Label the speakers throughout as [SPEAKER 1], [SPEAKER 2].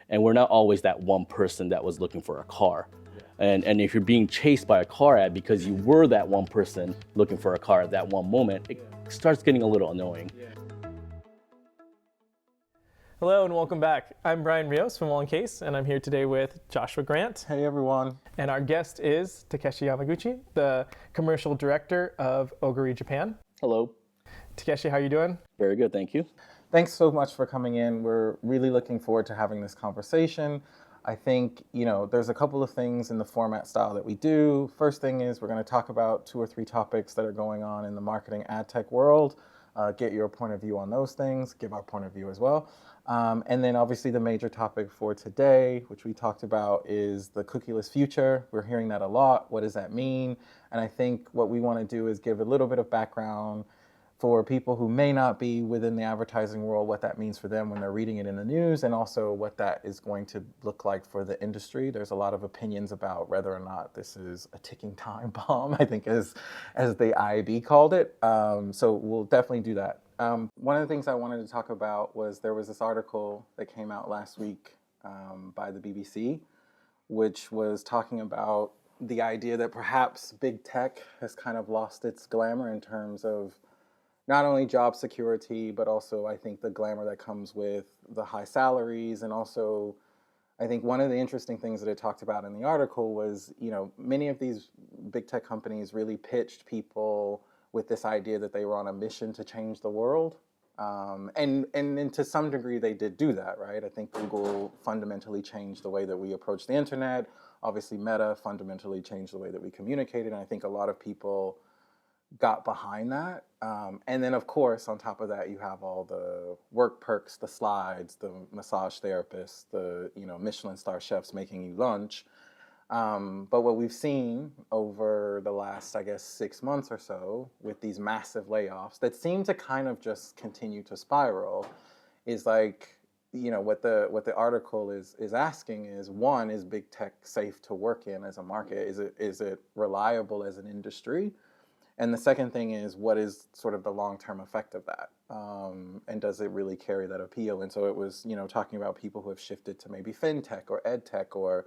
[SPEAKER 1] And we're not always that one person that was looking for a car. And if you're being chased by a car ad because you were that one person looking for a car at that one moment, it starts getting a little annoying.
[SPEAKER 2] Hello and welcome back. I'm Brian Rios from Wahl+Case, and I'm here today with Joshua Grant.
[SPEAKER 3] Hey everyone.
[SPEAKER 2] And our guest is Takeshi Yamaguchi, the commercial director of Ogury Japan.
[SPEAKER 1] Hello.
[SPEAKER 2] Takeshi, how are you doing?
[SPEAKER 1] Very good, thank you.
[SPEAKER 3] Thanks so much for coming in. We're really looking forward to having this conversation. I think, there's a couple of things in the format style that we do. First thing is we're going to talk about 2 or 3 topics that are going on in the marketing ad tech world, get your point of view on those things, give our point of view as well. And then obviously the major topic for today, which we talked about, is the cookieless future. We're hearing that a lot. What does that mean? And I think what we want to do is give a little bit of background for people who may not be within the advertising world, what that means for them when they're reading it in the news, and also what that is going to look like for the industry. There's a lot of opinions about whether or not this is a ticking time bomb, I think as the IAB called it. So we'll definitely do that. One of the things I wanted to talk about was there was this article that came out last week by the BBC, which was talking about the idea that perhaps big tech has kind of lost its glamour in terms of not only job security, but also I think the glamour that comes with the high salaries. And also, I think one of the interesting things that it talked about in the article was, many of these big tech companies really pitched people with this idea that they were on a mission to change the world. And to some degree, they did do that, right? I think Google fundamentally changed the way that we approach the internet. Obviously, Meta fundamentally changed the way that we communicated. And I think a lot of people got behind that. And then, of course, on top of that, you have all the work perks, the slides, the massage therapists, the Michelin star chefs making you lunch. But what we've seen over the last, 6 months or so with these massive layoffs that seem to kind of just continue to spiral is like, what the article is asking is, one, is big tech safe to work in as a market? Is it reliable as an industry? And the second thing is, what is sort of the long-term effect of that? And does it really carry that appeal? And so it was, talking about people who have shifted to maybe fintech or ed tech or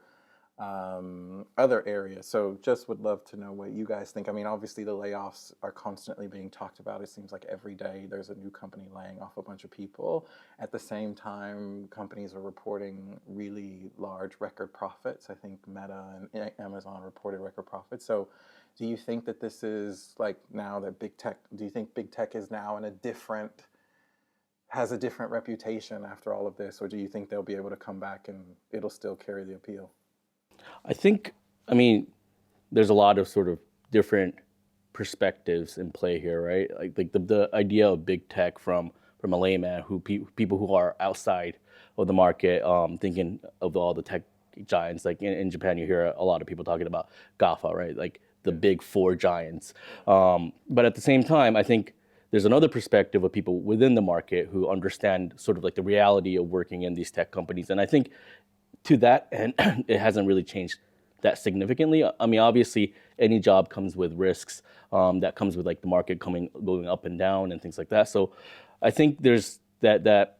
[SPEAKER 3] other areas. So just would love to know what you guys think. I mean, obviously the layoffs are constantly being talked about. It seems like every day there's a new company laying off a bunch of people. At the same time, companies are reporting really large record profits. I think Meta and Amazon reported record profits. So do you think that this is like now that do you think big tech is now has a different reputation after all of this? Or do you think they'll be able to come back and it'll still carry the appeal?
[SPEAKER 1] I mean, there's a lot of sort of different perspectives in play here, right? Like the idea of big tech from a layman, people who are outside of the market, thinking of all the tech giants. Like in Japan, you hear a lot of people talking about GAFA, right? Like the big 4 giants. But at the same time, I think there's another perspective of people within the market who understand sort of like the reality of working in these tech companies. And I think to that end, it hasn't really changed that significantly. I mean, obviously, any job comes with risks. That comes with like the market going up and down and things like that. So I think there's that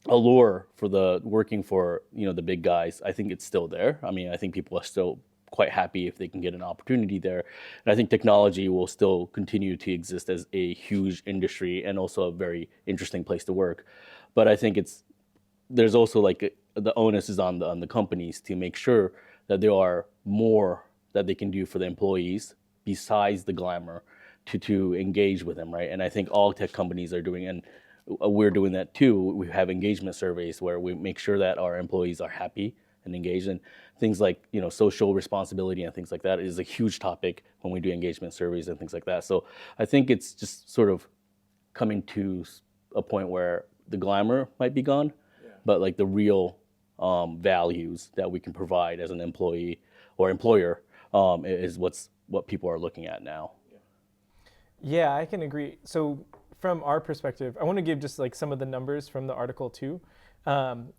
[SPEAKER 1] allure for the working for the big guys. I think it's still there. I mean, I think people are still quite happy if they can get an opportunity there. And I think technology will still continue to exist as a huge industry and also a very interesting place to work. But I think there's also like the onus is on the companies to make sure that there are more that they can do for the employees besides the glamour to engage with them, right? And I think all tech companies are doing, and we're doing that too. We have engagement surveys where we make sure that our employees are happy and engaged, and things like social responsibility and things like that is a huge topic when we do engagement surveys and things like that. So I think it's just sort of coming to a point where the glamour might be gone, but like the real values that we can provide as an employee or employer is what people are looking at now.
[SPEAKER 2] Yeah, I can agree. So from our perspective, I want to give just like some of the numbers from the article too. One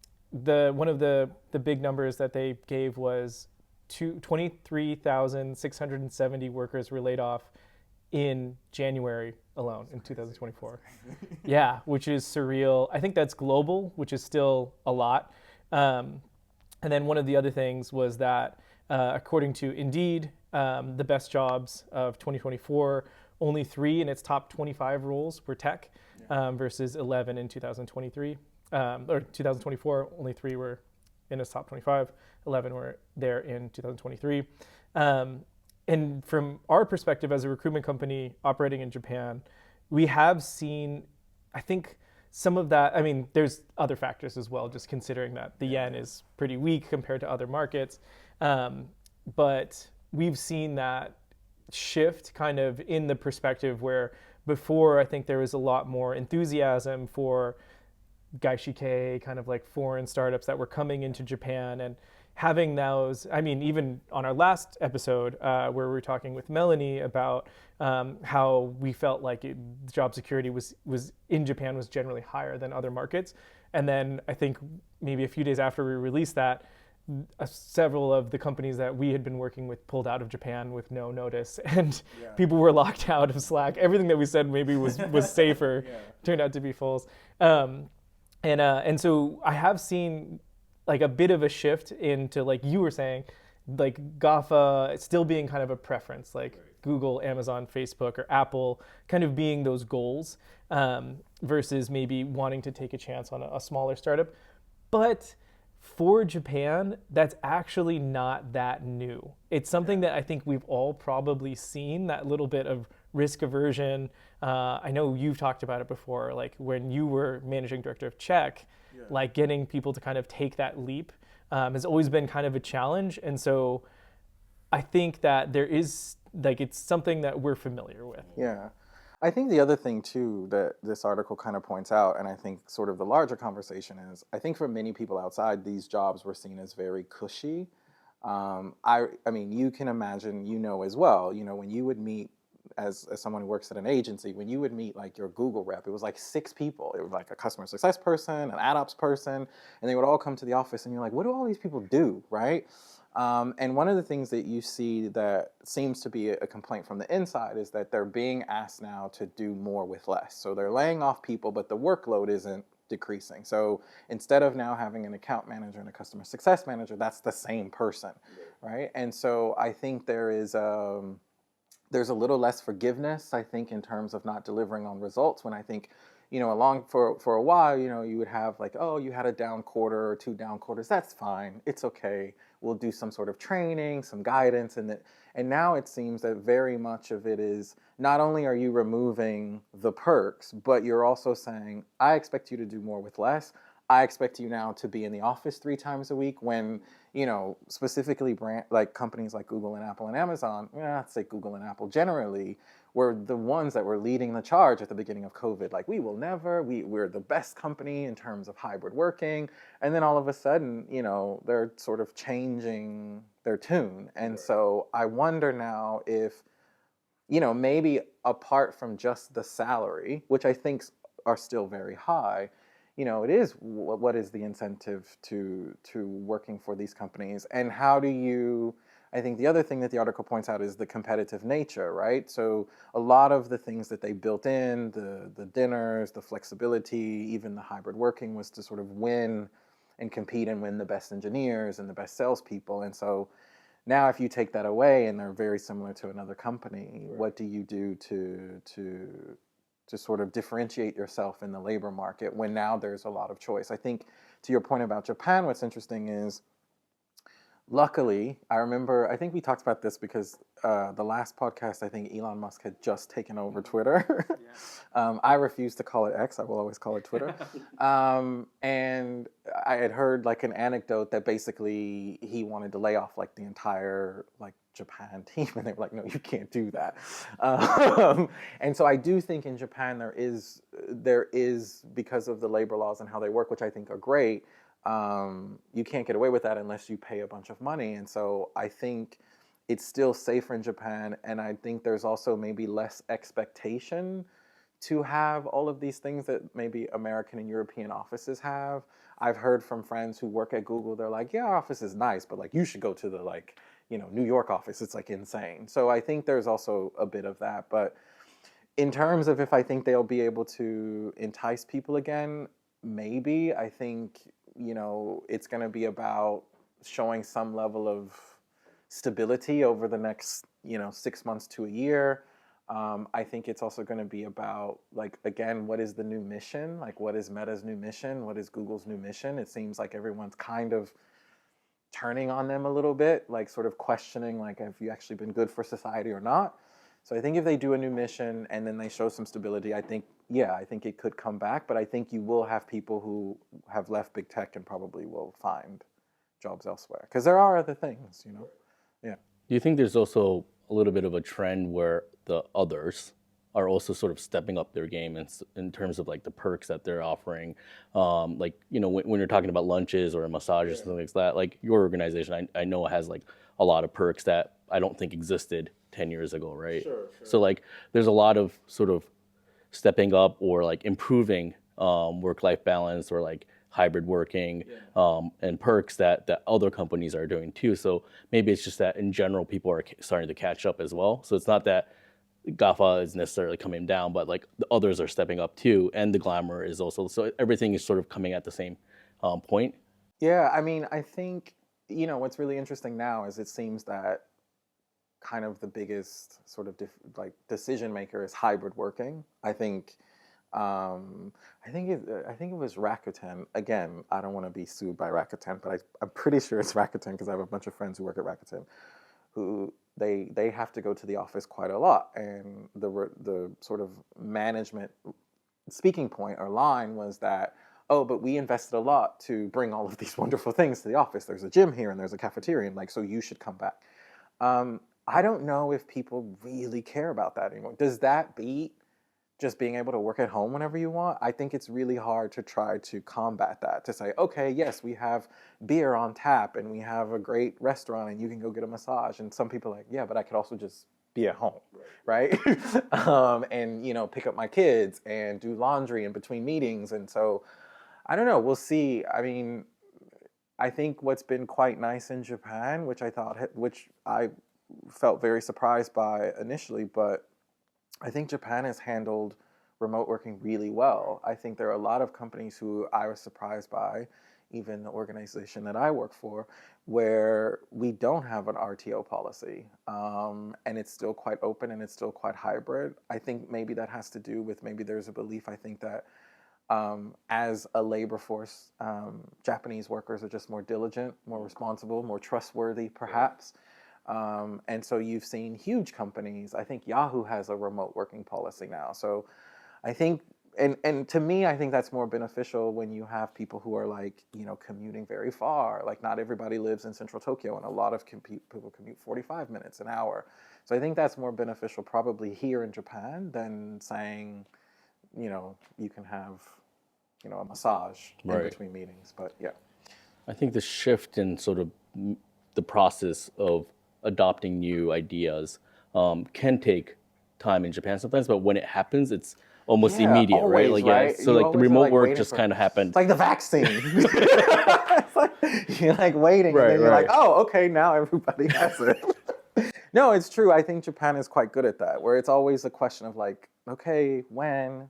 [SPEAKER 2] of the big numbers that they gave was 23,670 workers were laid off in January alone in 2024. Yeah, which is surreal. I think that's global, which is still a lot. And then one of the other things was that, according to Indeed, the best jobs of 2024, only 3 in its top 25 roles were tech, versus 11 in 2023. Or 2024, only 3 were in its top 25, 11 were there in 2023. And from our perspective as a recruitment company operating in Japan, we have seen, I think, some of that. I mean, there's other factors as well, just considering that the yen is pretty weak compared to other markets. But we've seen that shift kind of in the perspective where before I think there was a lot more enthusiasm for gaishike, kind of like foreign startups that were coming into Japan, and having those. I mean, even on our last episode where we were talking with Melanie about how we felt like job security was in Japan was generally higher than other markets. And then I think maybe a few days after we released that, several of the companies that we had been working with pulled out of Japan with no notice, and people were locked out of Slack. Everything that we said maybe was safer turned out to be false. And so I have seen like a bit of a shift into, like you were saying, like GAFA still being kind of a preference, like Google, Amazon, Facebook, or Apple kind of being those goals, versus maybe wanting to take a chance on a smaller startup. But for Japan, that's actually not that new. It's something that I think we've all probably seen, that little bit of risk aversion. I know you've talked about it before, like when you were managing director of Czech, like getting people to kind of take that leap has always been kind of a challenge. And so I think that there is, like, it's something that we're familiar with.
[SPEAKER 3] Yeah. I think the other thing too that this article kind of points out, and I think sort of the larger conversation is, I think for many people outside, these jobs were seen as very cushy. I mean, you can imagine, you know, as well, you know, when you would meet as someone who works at an agency, when you would meet like your Google rep, it was like 6 people. It was like a customer success person, an ad ops person, and they would all come to the office, and you're like, what do all these people do, right? And one of the things that you see that seems to be a complaint from the inside is that they're being asked now to do more with less. So they're laying off people, but the workload isn't decreasing. So instead of now having an account manager and a customer success manager, that's the same person, right? And so I think there's a little less forgiveness, I think, in terms of not delivering on results, when I think, you know, for a while, you know, you would have like, oh, you had a down quarter or 2 down quarters. That's fine. It's okay. We'll do some sort of training, some guidance. And now it seems that very much of it is, not only are you removing the perks, but you're also saying, I expect you to do more with less. I expect you now to be in the office 3 times a week, when, you know, specifically like companies like Google and Apple and Amazon, I'd say Google and Apple generally, were the ones that were leading the charge at the beginning of COVID. Like, we're the best company in terms of hybrid working. And then all of a sudden, you know, they're sort of changing their tune. And so I wonder now if, you know, maybe apart from just the salary, which I think are still very high, you know, it is, what is the incentive to working for these companies, and how do you, I think the other thing that the article points out is the competitive nature, right? So a lot of the things that they built in, the dinners, the flexibility, even the hybrid working, was to sort of win and compete and win the best engineers and the best salespeople. And so now if you take that away and they're very similar to another company, what do you do to sort of differentiate yourself in the labor market when now there's a lot of choice? I think to your point about Japan, what's interesting is, luckily, I think we talked about this because the last podcast, I think Elon Musk had just taken over Twitter. I refuse to call it X. I will always call it Twitter. And I had heard like an anecdote that basically he wanted to lay off like the entire like Japan team, and they were like, no, you can't do that. And so I do think in Japan there is, because of the labor laws and how they work, which I think are great, you can't get away with that unless you pay a bunch of money. And so I think it's still safer in Japan, and I think there's also maybe less expectation to have all of these things that maybe American and European offices have. I've heard from friends who work at Google, they're like, yeah, our office is nice, but like you should go to the like, you know, New York office, it's like insane. So I think there's also a bit of that. But in terms of if I think they'll be able to entice people again, maybe. I think it's going to be about showing some level of stability over the next 6 months to a year. I think it's also going to be about, like, again, what is the new mission? Like, what is Meta's new mission? What is Google's new mission? It seems like everyone's kind of turning on them a little bit, like sort of questioning, like, have you actually been good for society or not? So I think if they do a new mission and then they show some stability, I think it could come back. But I think you will have people who have left big tech and probably will find jobs elsewhere, because there are other things, Yeah.
[SPEAKER 1] Do you think there's also a little bit of a trend where the others are also sort of stepping up their game in terms of like the perks that they're offering? Like, when you're talking about lunches or a massage or something like that, like your organization, I know has like a lot of perks that I don't think existed 10 years ago, right? Sure. So like there's a lot of sort of stepping up or like improving work-life balance or like hybrid working and perks that other companies are doing too. So maybe it's just that in general, people are starting to catch up as well. So it's not that GAFA is necessarily coming down, but like the others are stepping up too. And the glamour is also, so everything is sort of coming at the same point.
[SPEAKER 3] Yeah, I mean, I think, what's really interesting now is it seems that kind of the biggest sort of decision maker is hybrid working. I think it was Rakuten. Again, I don't want to be sued by Rakuten, but I'm pretty sure it's Rakuten because I have a bunch of friends who work at Rakuten, who they have to go to the office quite a lot, and the sort of management speaking point or line was that, oh, but we invested a lot to bring all of these wonderful things to the office. There's a gym here and there's a cafeteria, and like, so you should come back. I don't know if people really care about that anymore. Does that beat just being able to work at home whenever you want? I think it's really hard to try to combat that, to say, okay, yes, we have beer on tap and we have a great restaurant and you can go get a massage. And some people are like, yeah, but I could also just be at home, right? And, pick up my kids and do laundry in between meetings. And so, I don't know, we'll see. I mean, I think what's been quite nice in Japan, which I felt very surprised by initially, but I think Japan has handled remote working really well. I think there are a lot of companies who I was surprised by, even the organization that I work for, where we don't have an RTO policy. And it's still quite open and it's still quite hybrid. I think maybe that has to do with, maybe there's a belief, I think that as a labor force, Japanese workers are just more diligent, more responsible, more trustworthy, perhaps. And so you've seen huge companies. I think Yahoo has a remote working policy now. So I think, and to me, I think that's more beneficial when you have people who are like, commuting very far. Like, not everybody lives in central Tokyo, and a lot of people commute 45 minutes, an hour. So I think that's more beneficial probably here in Japan than saying, you can have, a massage in between meetings. But yeah.
[SPEAKER 1] I think the shift in sort of the process of adopting new ideas can take time in Japan sometimes, but when it happens, it's almost immediate,
[SPEAKER 3] always,
[SPEAKER 1] right? Like,
[SPEAKER 3] right?
[SPEAKER 1] so like the remote work just kind of happened.
[SPEAKER 3] It's like the vaccine. It's like, you're like waiting, and then you're like, oh, okay, now everybody has it. No, it's true. I think Japan is quite good at that, where it's always a question of like, okay, when,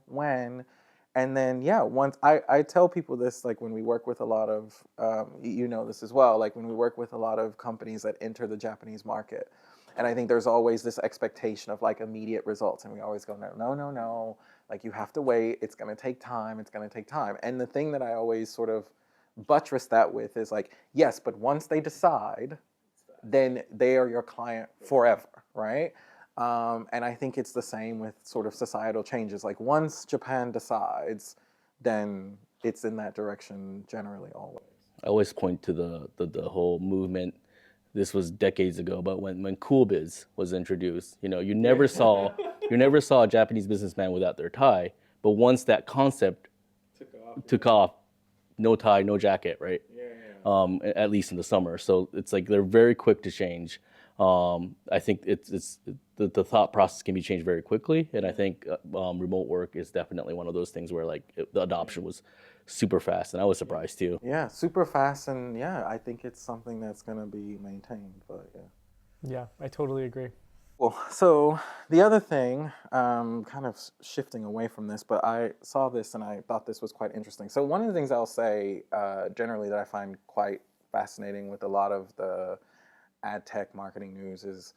[SPEAKER 3] and then once I tell people this, like when we work with a lot of, this as well, like when we work with a lot of companies that enter the Japanese market, and I think there's always this expectation of like immediate results, and we always go, no, like you have to wait, it's going to take time, and the thing that I always sort of buttress that with is like, yes, but once they decide, then they are your client forever, right? And I think it's the same with sort of societal changes. Like once Japan decides, then it's in that direction generally always.
[SPEAKER 1] I always point to the whole movement. This was decades ago, but when Cool Biz was introduced, you never saw a Japanese businessman without their tie. But once that concept took off, no tie, no jacket, right? At least in the summer. So it's like they're very quick to change. I think it's the thought process can be changed very quickly, and I think remote work is definitely one of those things where like the adoption was super fast, and I was surprised too.
[SPEAKER 3] Yeah, super fast, and I think it's something that's going to be maintained. But
[SPEAKER 2] yeah, I totally agree.
[SPEAKER 3] Well, so the other thing, kind of shifting away from this, but I saw this and I thought this was quite interesting. So one of the things I'll say generally that I find quite fascinating with a lot of the ad tech marketing news is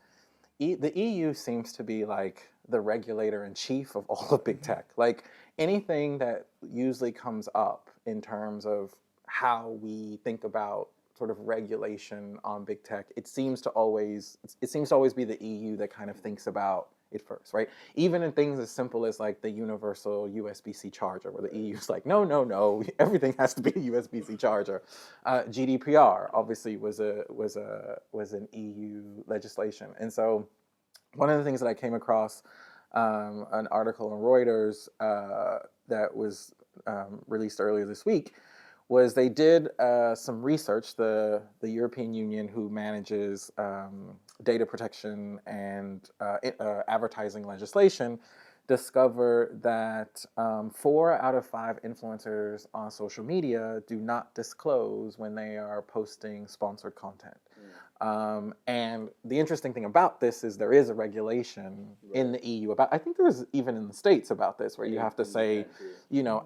[SPEAKER 3] the EU seems to be like the regulator in chief of all of big tech. Like anything that usually comes up in terms of how we think about sort of regulation on big tech, it seems to always be the EU that kind of thinks about it first, right? Even in things as simple as like the universal USB-C charger, where the EU is like, no, no, no, everything has to be a USB-C charger. GDPR obviously was an EU legislation, and so one of the things that I came across an article on Reuters that was released earlier this week was they did some research. The European Union, who manages data protection and advertising legislation, discovered that 4 out of 5 influencers on social media do not disclose when they are posting sponsored content. And the interesting thing about this is there is a regulation in the EU about, I think there's even in the States about this, where you have to say,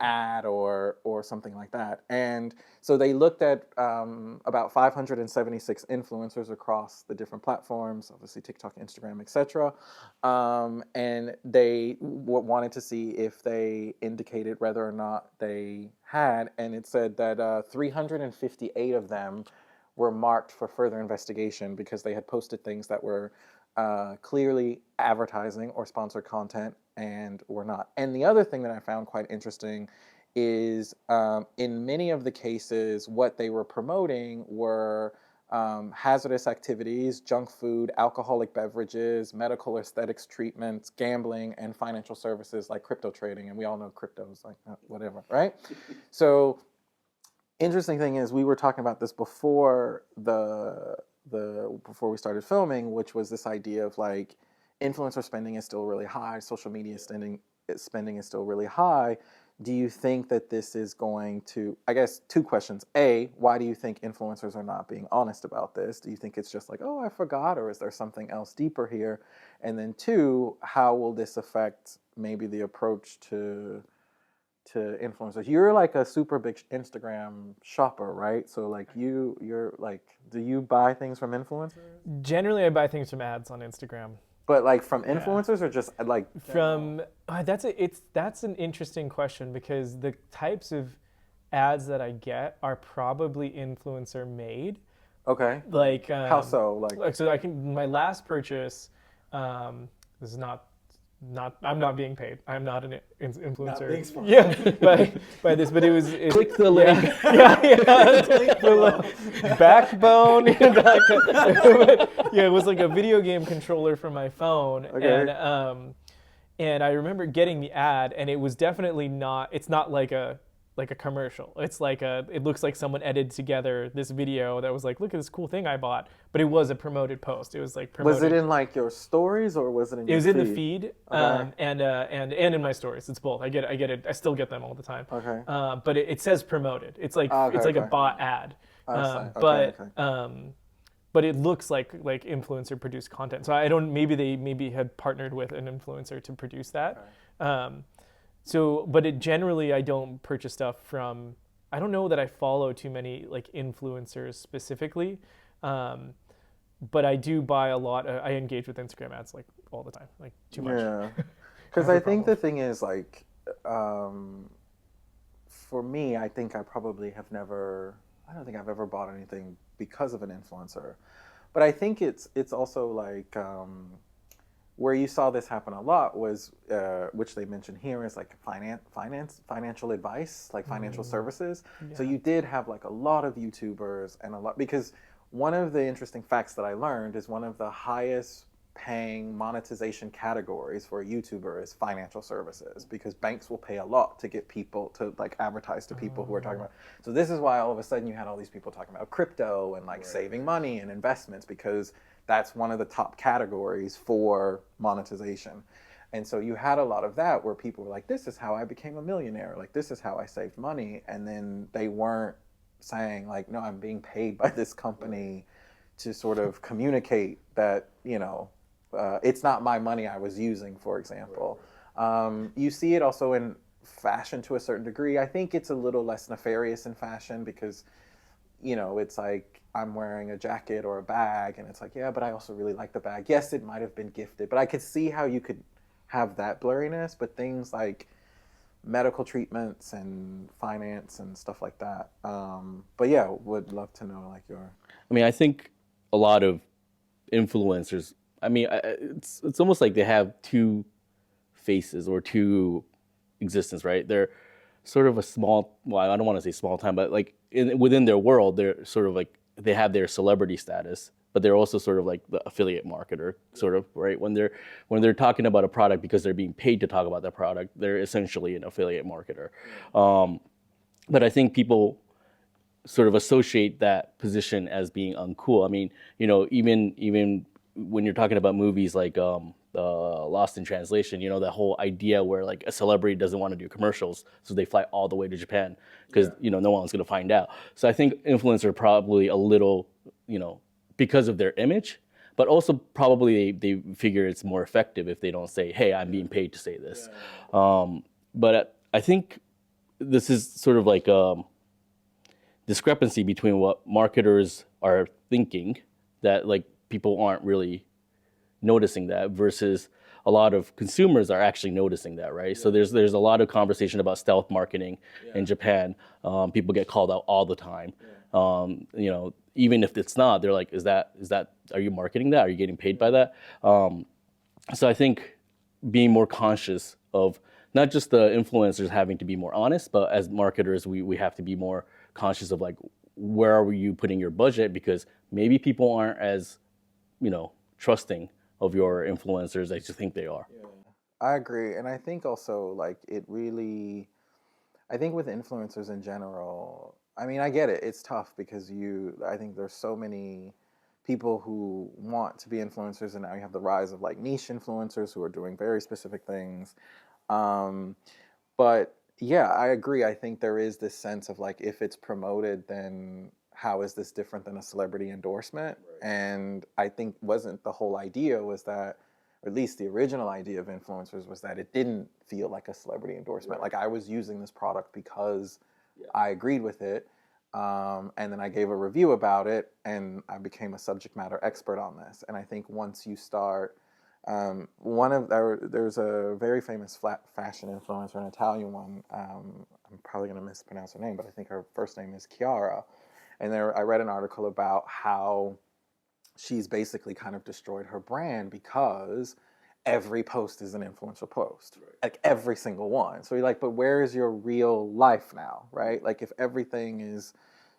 [SPEAKER 3] ad or something like that. And so they looked at about 576 influencers across the different platforms, obviously TikTok, Instagram, etc. And they wanted to see if they indicated whether or not they had, and it said that 358 of them were marked for further investigation because they had posted things that were clearly advertising or sponsored content and were not. And the other thing that I found quite interesting is in many of the cases, what they were promoting were hazardous activities, junk food, alcoholic beverages, medical aesthetics treatments, gambling, and financial services like crypto trading. And we all know crypto is like whatever, right? So interesting thing is we were talking about this before before we started filming, which was this idea of like influencer spending is still really high, social media spending is still really high. Do you think that this is going to, I guess 2 questions. A, why do you think influencers are not being honest about this? Do you think it's just like, oh, I forgot, or is there something else deeper here? And then 2, how will this affect maybe the approach to influencers? You're like a super big Instagram shopper, right? So like you're like, do you buy things from influencers?
[SPEAKER 2] Generally, I buy things from ads on Instagram.
[SPEAKER 3] But like from influencers or just like
[SPEAKER 2] From that's an interesting question, because the types of ads that I get are probably influencer made.
[SPEAKER 3] Okay.
[SPEAKER 2] Like
[SPEAKER 3] How so?
[SPEAKER 2] Like so I can my last purchase. This is not I'm not being paid. I'm not an influencer.
[SPEAKER 3] Not being sponsored.
[SPEAKER 2] Yeah, by this, but
[SPEAKER 1] Click the link.
[SPEAKER 2] Backbone. Yeah, it was like a video game controller for my phone,
[SPEAKER 3] Okay.
[SPEAKER 2] and I remember getting the ad, and it was definitely not. It's not like a commercial. It's like it looks like someone edited together this video that was like, look at this cool thing I bought, but it was a promoted post. It was like promoted.
[SPEAKER 3] Was it in like your stories or was it in your
[SPEAKER 2] It was
[SPEAKER 3] feed?
[SPEAKER 2] in the feed, and in my stories. It's both. I get it. I still get them all the time.
[SPEAKER 3] Okay.
[SPEAKER 2] But it says promoted. It's like a bot ad. But it looks like influencer produced content. So I don't. Maybe they had partnered with an influencer to produce that. Okay. But generally I don't purchase stuff from. I don't know that I follow too many like influencers specifically. But I do buy a lot. I engage with Instagram ads like all the time, like too much.
[SPEAKER 3] Yeah, because I think the thing is like, for me, I think I probably have never. I don't think I've ever bought anything because of an influencer, but I think it's also like where you saw this happen a lot was which they mentioned here is like financial advice, like financial services. Yeah. So you did have like a lot of YouTubers and a lot because. One of the interesting facts that I learned is one of the highest paying monetization categories for a YouTuber is financial services, because banks will pay a lot to get people to like advertise to people who are talking about. So this is why all of a sudden you had all these people talking about crypto and like saving money and investments, because that's one of the top categories for monetization. And so you had a lot of that where people were like, this is how I became a millionaire. Like, this is how I saved money. And then they weren't saying like, no, I'm being paid by this company to sort of communicate that, it's not my money I was using, for example. You see it also in fashion to a certain degree. I think it's a little less nefarious in fashion because, you know, it's like I'm wearing a jacket or a bag and it's like, yeah, but I also really like the bag. Yes, it might have been gifted, but I could see how you could have that blurriness, but things like medical treatments and finance and stuff like that. But yeah, would love to know like your...
[SPEAKER 1] I mean, I think a lot of influencers, I mean, it's almost like they have two faces or two existence, right? They're sort of a small, well, I don't want to say small time, but like within their world, they're sort of like, they have their celebrity status, but they're also sort of like the affiliate marketer, sort of, right? When they're talking about a product because they're being paid to talk about that product, they're essentially an affiliate marketer. But I think people sort of associate that position as being uncool. I mean, you know, even when you're talking about movies like Lost in Translation, you know, that whole idea where like a celebrity doesn't want to do commercials, so they fly all the way to Japan because you know no one's going to find out. So I think influencers are probably a little, you know, because of their image, but also probably they figure it's more effective if they don't say, "Hey, I'm being paid to say this." But I think this is sort of like discrepancy between what marketers are thinking that like people aren't really noticing that versus a lot of consumers are actually noticing that, right? So there's a lot of conversation about stealth marketing in Japan. People get called out all the time. You know, even if it's not, they're like, is that are you marketing that? Are you getting paid by that? So I think being more conscious of not just the influencers having to be more honest, but as marketers, we have to be more conscious of like, where are you putting your budget? Because maybe people aren't as, you know, trusting of your influencers as you think they are.
[SPEAKER 3] Yeah. I agree. And I think also like it really, I think with influencers in general, I mean, I get it. It's tough because I think there's so many people who want to be influencers, and now you have the rise of like niche influencers who are doing very specific things. But yeah, I agree. I think there is this sense of like, if it's promoted, then how is this different than a celebrity endorsement? Right. And I think wasn't the whole idea was that, or at least the original idea of influencers was that it didn't feel like a celebrity endorsement. Right. Like I was using this product because I agreed with it. And then I gave a review about it and I became a subject matter expert on this. And I think once you start, there's a very famous fashion influencer, an Italian one. I'm probably going to mispronounce her name, but I think her first name is Chiara. And I read an article about how she's basically kind of destroyed her brand because every post is an influential post, right. Like every single one. So you're like, but where is your real life now, right? Like if everything is,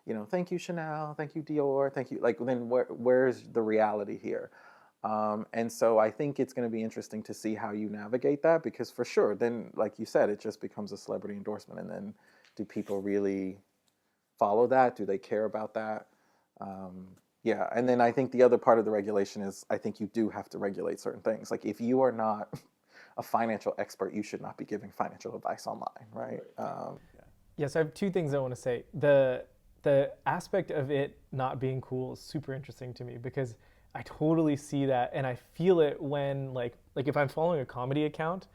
[SPEAKER 3] you know, thank you Chanel, thank you Dior, thank you, like then where's the reality here? And so I think it's going to be interesting to see how you navigate that, because for sure, then like you said, it just becomes a celebrity endorsement, and then do people really follow that? Do they care about that? Yeah, and then I think the other part of the regulation is I think you do have to regulate certain things. Like if you are not a financial expert, you should not be giving financial advice online, right?
[SPEAKER 2] Yes, I have two things I want to say. The aspect of it not being cool is super interesting to me because I totally see that, and I feel it when like if I'm following a comedy account,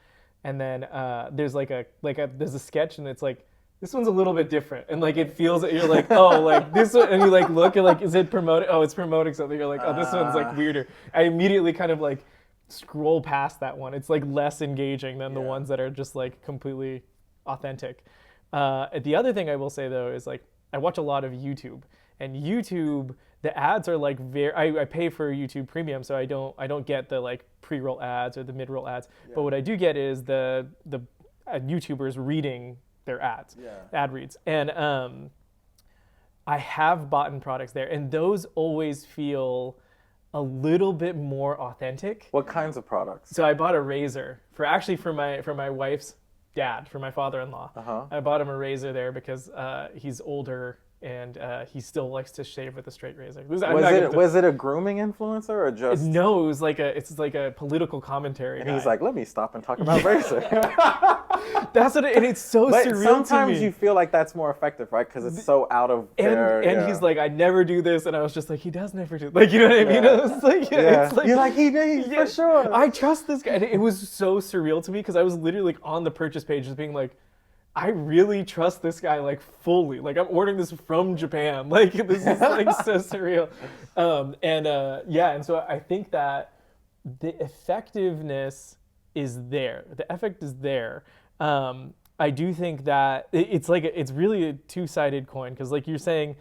[SPEAKER 2] and then there's there's a sketch and it's like, this one's a little bit different, and like it feels that you're like, oh, like this one, and you like look and like, is it promoting? Oh, it's promoting something. You're like, oh, this one's like weirder. I immediately kind of like scroll past that one. It's like less engaging than the ones that are just like completely authentic. The other thing I will say though is like I watch a lot of YouTube, and YouTube, the ads are like I pay for YouTube Premium, so I don't get the like pre-roll ads or the mid-roll ads. Yeah. But what I do get is the YouTubers reading their ads, ad reads. And I have bought products there, and those always feel a little bit more authentic.
[SPEAKER 3] What kinds of products?
[SPEAKER 2] So I bought a razor for my wife's dad, for my father-in-law. I bought him a razor there because he's older and he still likes to shave with a straight razor.
[SPEAKER 3] Was it a grooming influencer or just?
[SPEAKER 2] No, it was it's like a political commentary.
[SPEAKER 3] And
[SPEAKER 2] guy.
[SPEAKER 3] he's like, let me stop and talk about razor.
[SPEAKER 2] That's what, and it's so
[SPEAKER 3] But
[SPEAKER 2] surreal to me.
[SPEAKER 3] sometimes you feel like that's more effective, right? Because it's so out of their.
[SPEAKER 2] And he's like, I never do this, and I was just like, he does never do, like, you know what I mean? It's like, it's like,
[SPEAKER 3] you're like, he did for sure.
[SPEAKER 2] I trust this guy. And it was so surreal to me because I was literally like on the purchase page, just being like, I really trust this guy like fully. Like, I'm ordering this from Japan. Like, this is like so surreal. And so I think that the effectiveness is there. The effect is there. I do think that it's really a two-sided coin, because like you're saying,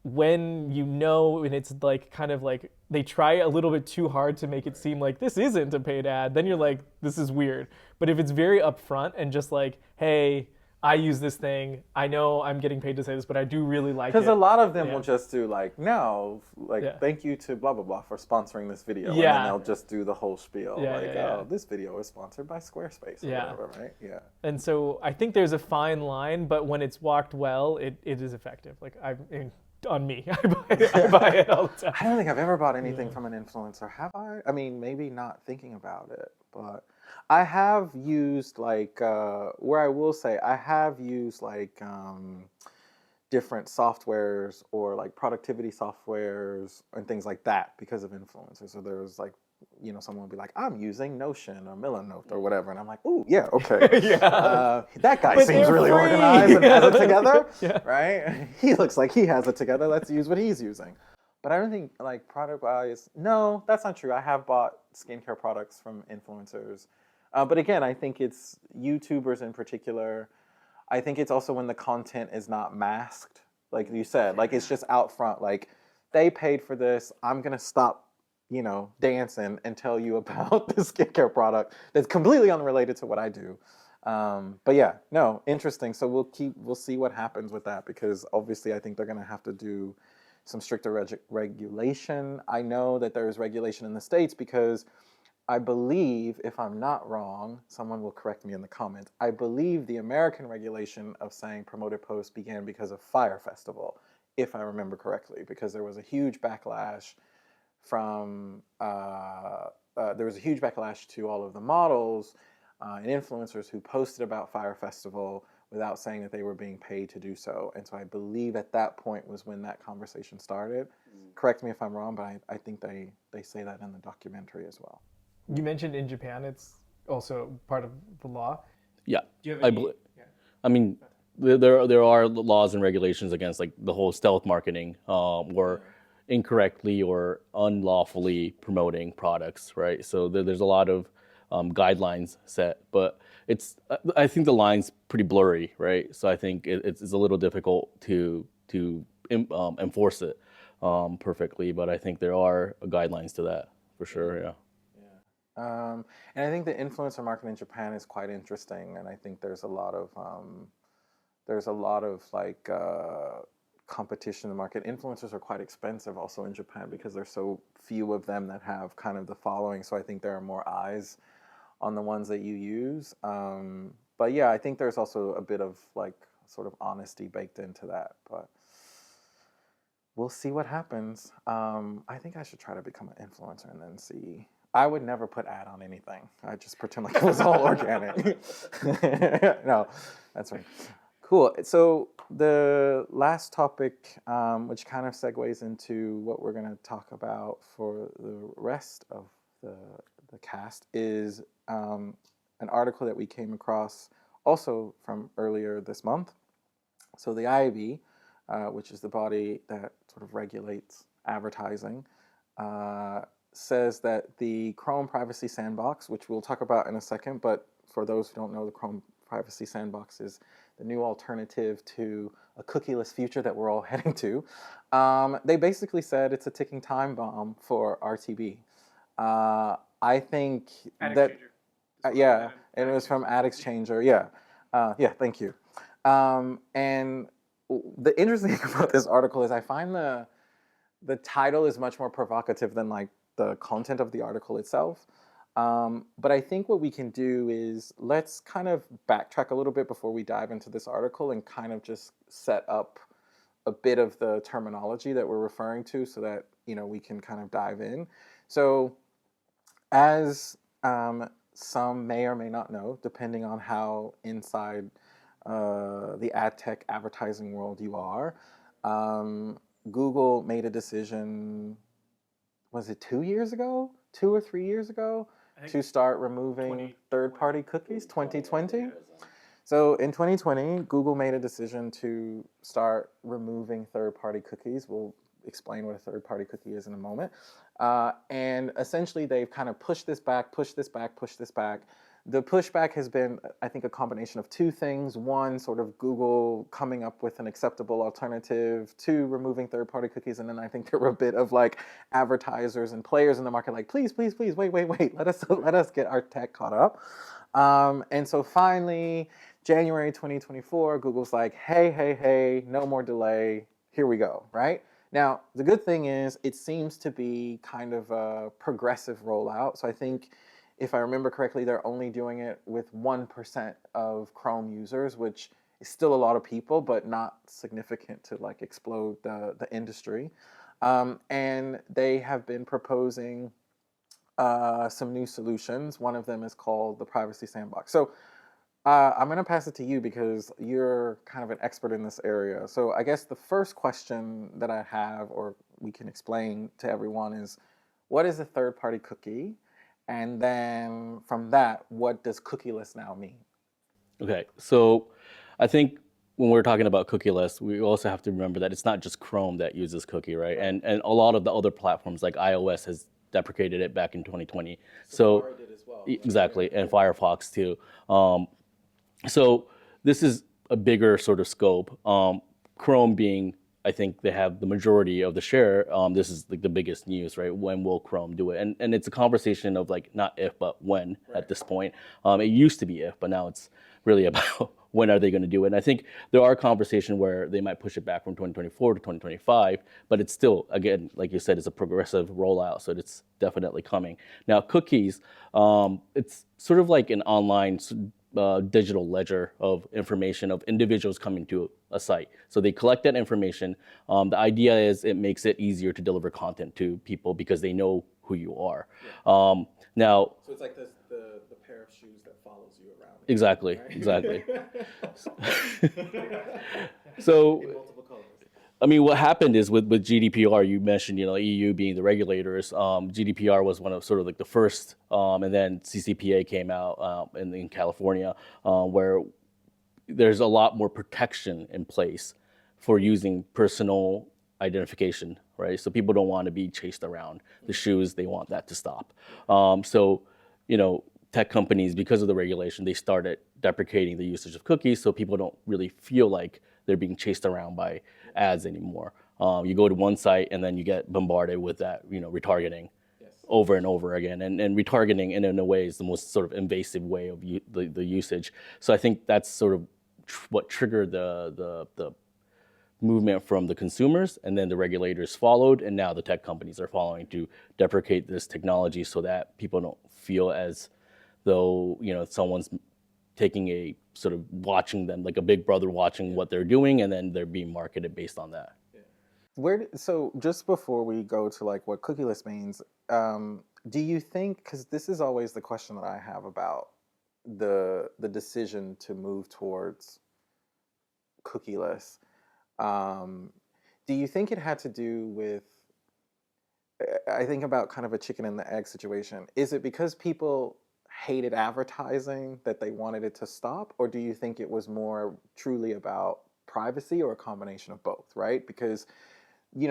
[SPEAKER 2] when and it's like kind of like they try a little bit too hard to make it seem like this isn't a paid ad, then you're like, this is weird. But if it's very upfront and just like, hey, I use this thing, I know I'm getting paid to say this, but I do really like it.
[SPEAKER 3] Because a lot of them will just do like, thank you to blah, blah, blah for sponsoring this video.
[SPEAKER 2] Yeah.
[SPEAKER 3] And then they'll just do the whole spiel. This video is sponsored by Squarespace or whatever, right? Yeah.
[SPEAKER 2] And so I think there's a fine line, but when it's walked well, it is effective. Like, on me, I buy it all the time.
[SPEAKER 3] I don't think I've ever bought anything from an influencer, have I? I mean, maybe not thinking about it, but I have used where I will say I have used different softwares or like productivity softwares and things like that because of influencers. So there was someone would be like, I'm using Notion or Milanote or whatever. And I'm like, ooh, yeah, okay. That guy seems really organized and has it together, right? He looks like he has it together. Let's use what he's using. But I don't think product-wise, no, that's not true. I have bought skincare products from influencers. But again, I think it's YouTubers in particular. I think it's also when the content is not masked, like you said, like it's just out front. Like, they paid for this. I'm going to stop, dancing and tell you about this skincare product that's completely unrelated to what I do. But yeah, no, interesting. So we'll see what happens with that, because obviously I think they're going to have to do some stricter regulation. I know that there is regulation in the States because I believe, if I'm not wrong, someone will correct me in the comments, I believe the American regulation of saying promoted posts began because of Fyre Festival, if I remember correctly, because there was a huge backlash to all of the models and influencers who posted about Fyre Festival without saying that they were being paid to do so. And so I believe at that point was when that conversation started. Correct me if I'm wrong, but I think they say that in the documentary as well.
[SPEAKER 2] You mentioned in Japan, it's also part of the law.
[SPEAKER 1] Yeah.
[SPEAKER 2] Do you have
[SPEAKER 1] I mean, there are laws and regulations against like the whole stealth marketing or incorrectly or unlawfully promoting products, right? So there's a lot of guidelines set, but I think the line's pretty blurry, right? So I think it's a little difficult to enforce it perfectly, but I think there are guidelines to that for sure. Yeah.
[SPEAKER 3] And I think the influencer market in Japan is quite interesting, and I think there's a lot of competition in the market. Influencers are quite expensive also in Japan because there's so few of them that have kind of the following. So I think there are more eyes on the ones that you use. But yeah, I think there's also a bit of sort of honesty baked into that. But we'll see what happens. I think I should try to become an influencer and then see. I would never put ad on anything. I just pretend like it was all organic. No, that's right. Cool. So the last topic, which kind of segues into what we're going to talk about for the rest of the cast, is an article that we came across also from earlier this month. So the IAB, which is the body that sort of regulates advertising, says that the Chrome Privacy Sandbox, which we'll talk about in a second, but for those who don't know, the Chrome Privacy Sandbox is the new alternative to a cookieless future that we're all heading to. They basically said it's a ticking time bomb for RTB. I think and it was from Ad Exchanger. Yeah, thank you. And the interesting thing about this article is I find the title is much more provocative than the content of the article itself. But I think what we can do is let's kind of backtrack a little bit before we dive into this article and kind of just set up a bit of the terminology that we're referring to so that, we can kind of dive in. So as some may or may not know, depending on how inside the ad tech advertising world you are, Google made a decision, was it 2 years ago? 2 or 3 years ago? To start removing third-party cookies, 2020? So in 2020, Google made a decision to start removing third-party cookies. We'll explain what a third-party cookie is in a moment. And essentially, they've kind of pushed this back, pushed this back, pushed this back. The pushback has been, I think, a combination of two things. One, sort of Google coming up with an acceptable alternative to removing third-party cookies. And then I think there were a bit of like advertisers and players in the market like, please, please, please, wait. Let us get our tech caught up. And so finally, January 2024, Google's like, hey, no more delay. Here we go, right? Now, the good thing is it seems to be kind of a progressive rollout. So I think, if I remember correctly, they're only doing it with 1% of Chrome users, which is still a lot of people, but not significant to like explode the industry. And they have been proposing some new solutions. One of them is called the Privacy Sandbox. So I'm going to pass it to you because you're kind of an expert in this area. So I guess the first question that I have, or we can explain to everyone, is what is a third-party cookie? And then from that, what does cookieless now mean?
[SPEAKER 1] Okay, so I think when we're talking about cookieless, we also have to remember that it's not just Chrome that uses cookie, right? And a lot of the other platforms like iOS has deprecated it back in 2020.
[SPEAKER 3] Safari did as well.
[SPEAKER 1] Exactly, and Firefox too. So this is a bigger sort of scope. Chrome being, I think they have the majority of the share. This is like the biggest news, right? When will Chrome do it? And it's a conversation of like not if, but when at this point. It used to be if, but now it's really about when are they going to do it. And I think there are conversations where they might push it back from 2024 to 2025, but it's still, again, like you said, it's a progressive rollout, so it's definitely coming. Now, cookies, it's sort of like an online digital ledger of information of individuals coming to a site. So they collect that information. The idea is it makes it easier to deliver content to people because they know who you are. Now,
[SPEAKER 3] so it's like the pair of shoes that follows you around.
[SPEAKER 1] Exactly,
[SPEAKER 3] right?
[SPEAKER 1] exactly. So,
[SPEAKER 3] In multiple colors.
[SPEAKER 1] I mean, what happened is with GDPR, you mentioned, EU being the regulators. GDPR was one of sort of like the first, and then CCPA came out in California, where there's a lot more protection in place for using personal identification, right? So people don't want to be chased around the shoes; they want that to stop. So, tech companies, because of the regulation, they started deprecating the usage of cookies, so people don't really feel like they're being chased around by ads anymore. You go to one site and then you get bombarded with that, retargeting over and over again. And retargeting in a way is the most sort of invasive way of the usage. So I think that's sort of what triggered the movement from the consumers, and then the regulators followed, and now the tech companies are following to deprecate this technology so that people don't feel as though someone's taking a sort of watching them, like a big brother watching what they're doing, and then they're being marketed based on that.
[SPEAKER 3] So just before we go to like what cookieless means, do you think, because this is always the question that I have about the decision to move towards cookieless, do you think it had to do with, I think about kind of a chicken and the egg situation. Is it because people hated advertising that they wanted it to stop, or do you think it was more truly about privacy, or a combination of both, right? Because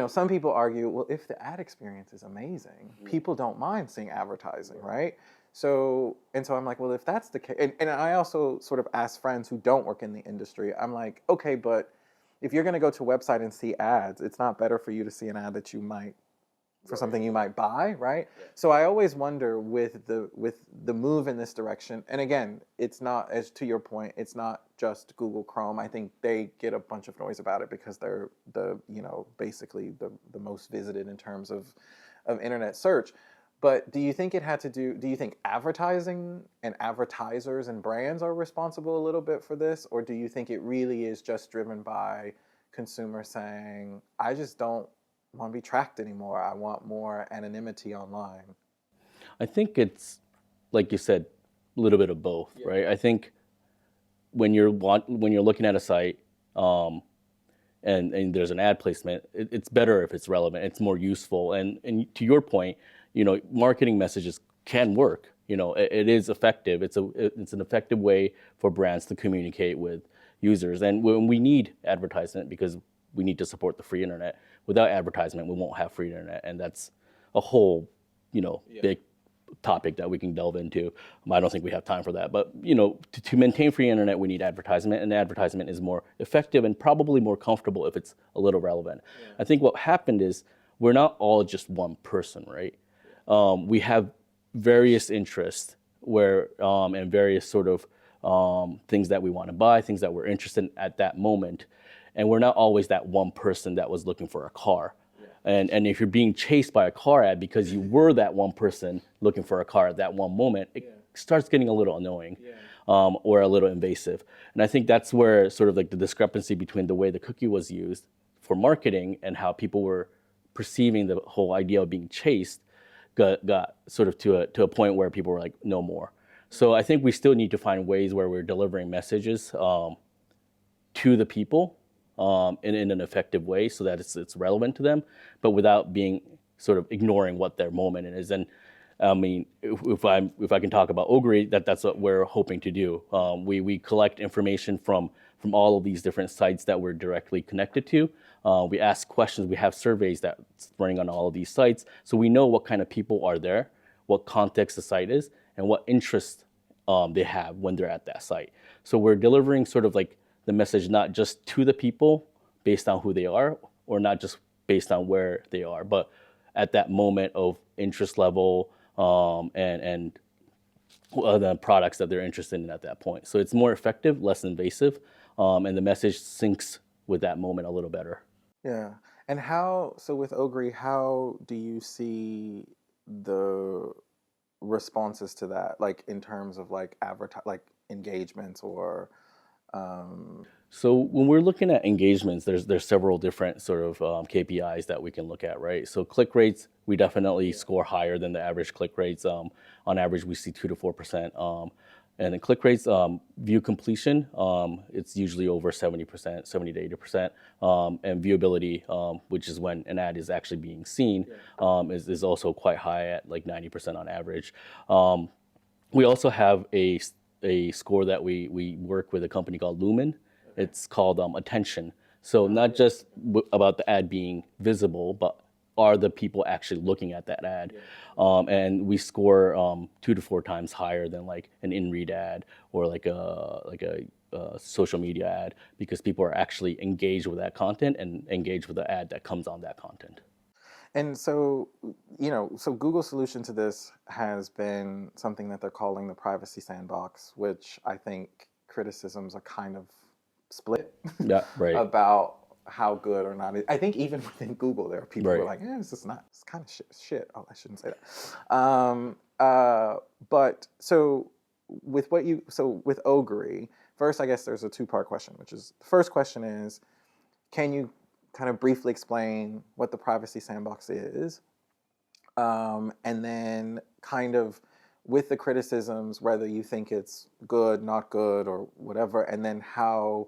[SPEAKER 3] some people argue, well, if the ad experience is amazing, people don't mind seeing advertising, right? So I'm like, well, if that's the case, and I also sort of ask friends who don't work in the industry, I'm like, okay, but if you're going to go to a website and see ads, it's not better for you to see an ad that you might, for something you might buy, right? Yeah. So I always wonder with the move in this direction, and again, it's not, as to your point, it's not just Google Chrome. I think they get a bunch of noise about it because they're basically the most visited in terms of internet search. But do you think do you think advertising and advertisers and brands are responsible a little bit for this? Or do you think it really is just driven by consumers saying, I just don't want to be tracked anymore. I want more anonymity online?
[SPEAKER 1] I think it's, like you said, a little bit of both, right? I think when you're looking at a site, and there's an ad placement, it's better if it's relevant. It's more useful. And to your point, marketing messages can work. It is effective. It's an effective way for brands to communicate with users. And when we need advertisement, because we need to support the free internet. Without advertisement, we won't have free internet, and that's a whole, big topic that we can delve into. I don't think we have time for that, but to maintain free internet, we need advertisement, and advertisement is more effective and probably more comfortable if it's a little relevant. I think what happened is we're not all just one person, right? We have various interests and various sort of things that we want to buy, things that we're interested in at that moment, and we're not always that one person that was looking for a car. And if you're being chased by a car ad because you were that one person looking for a car at that one moment, it starts getting a little annoying, or a little invasive. And I think that's where sort of like the discrepancy between the way the cookie was used for marketing and how people were perceiving the whole idea of being chased got sort of to a point where people were like, no more. So I think we still need to find ways where we're delivering messages to the people in an effective way so that it's relevant to them, but without being sort of ignoring what their moment is. And I mean, if I can talk about Ogury, that's what we're hoping to do. We collect information from all of these different sites that we're directly connected to. We ask questions. We have surveys that's running on all of these sites, so we know what kind of people are there, what context the site is, and what interest they have when they're at that site. So we're delivering sort of like the message not just to the people based on who they are, or not just based on where they are, but at that moment of interest level and the products that they're interested in at that point. So it's more effective, less invasive, and the message syncs with that moment a little better.
[SPEAKER 3] Yeah. And so with Ogury, how do you see the responses to that, like in terms of like like engagements or
[SPEAKER 1] So when we're looking at engagements, there's several different sort of KPIs that we can look at, right? So click rates, we definitely score higher than the average click rates. On average, we see 2 to 4%. And then click rates, view completion, it's usually over 70%, 70 to 80%. And viewability, which is when an ad is actually being seen, is also quite high at like 90% on average. We also have a score that we work with a company called Lumen. It's called attention. So not just about the ad being visible, but are the people actually looking at that ad? And we score 2 to 4 times higher than like an in-read ad or like a social media ad, because people are actually engaged with that content and engaged with the ad that comes on that content.
[SPEAKER 3] And so, so Google's solution to this has been something that they're calling the Privacy Sandbox, which I think criticisms are kind of split about how good or not. I think even within Google, there are people who are like, this is not, it's kind of shit. Oh, I shouldn't say that. But so with with Ogury, first, I guess there's a 2-part question, which is, the first question is, can you kind of briefly explain what the Privacy Sandbox is? And then kind of with the criticisms, whether you think it's good, not good, or whatever, and then how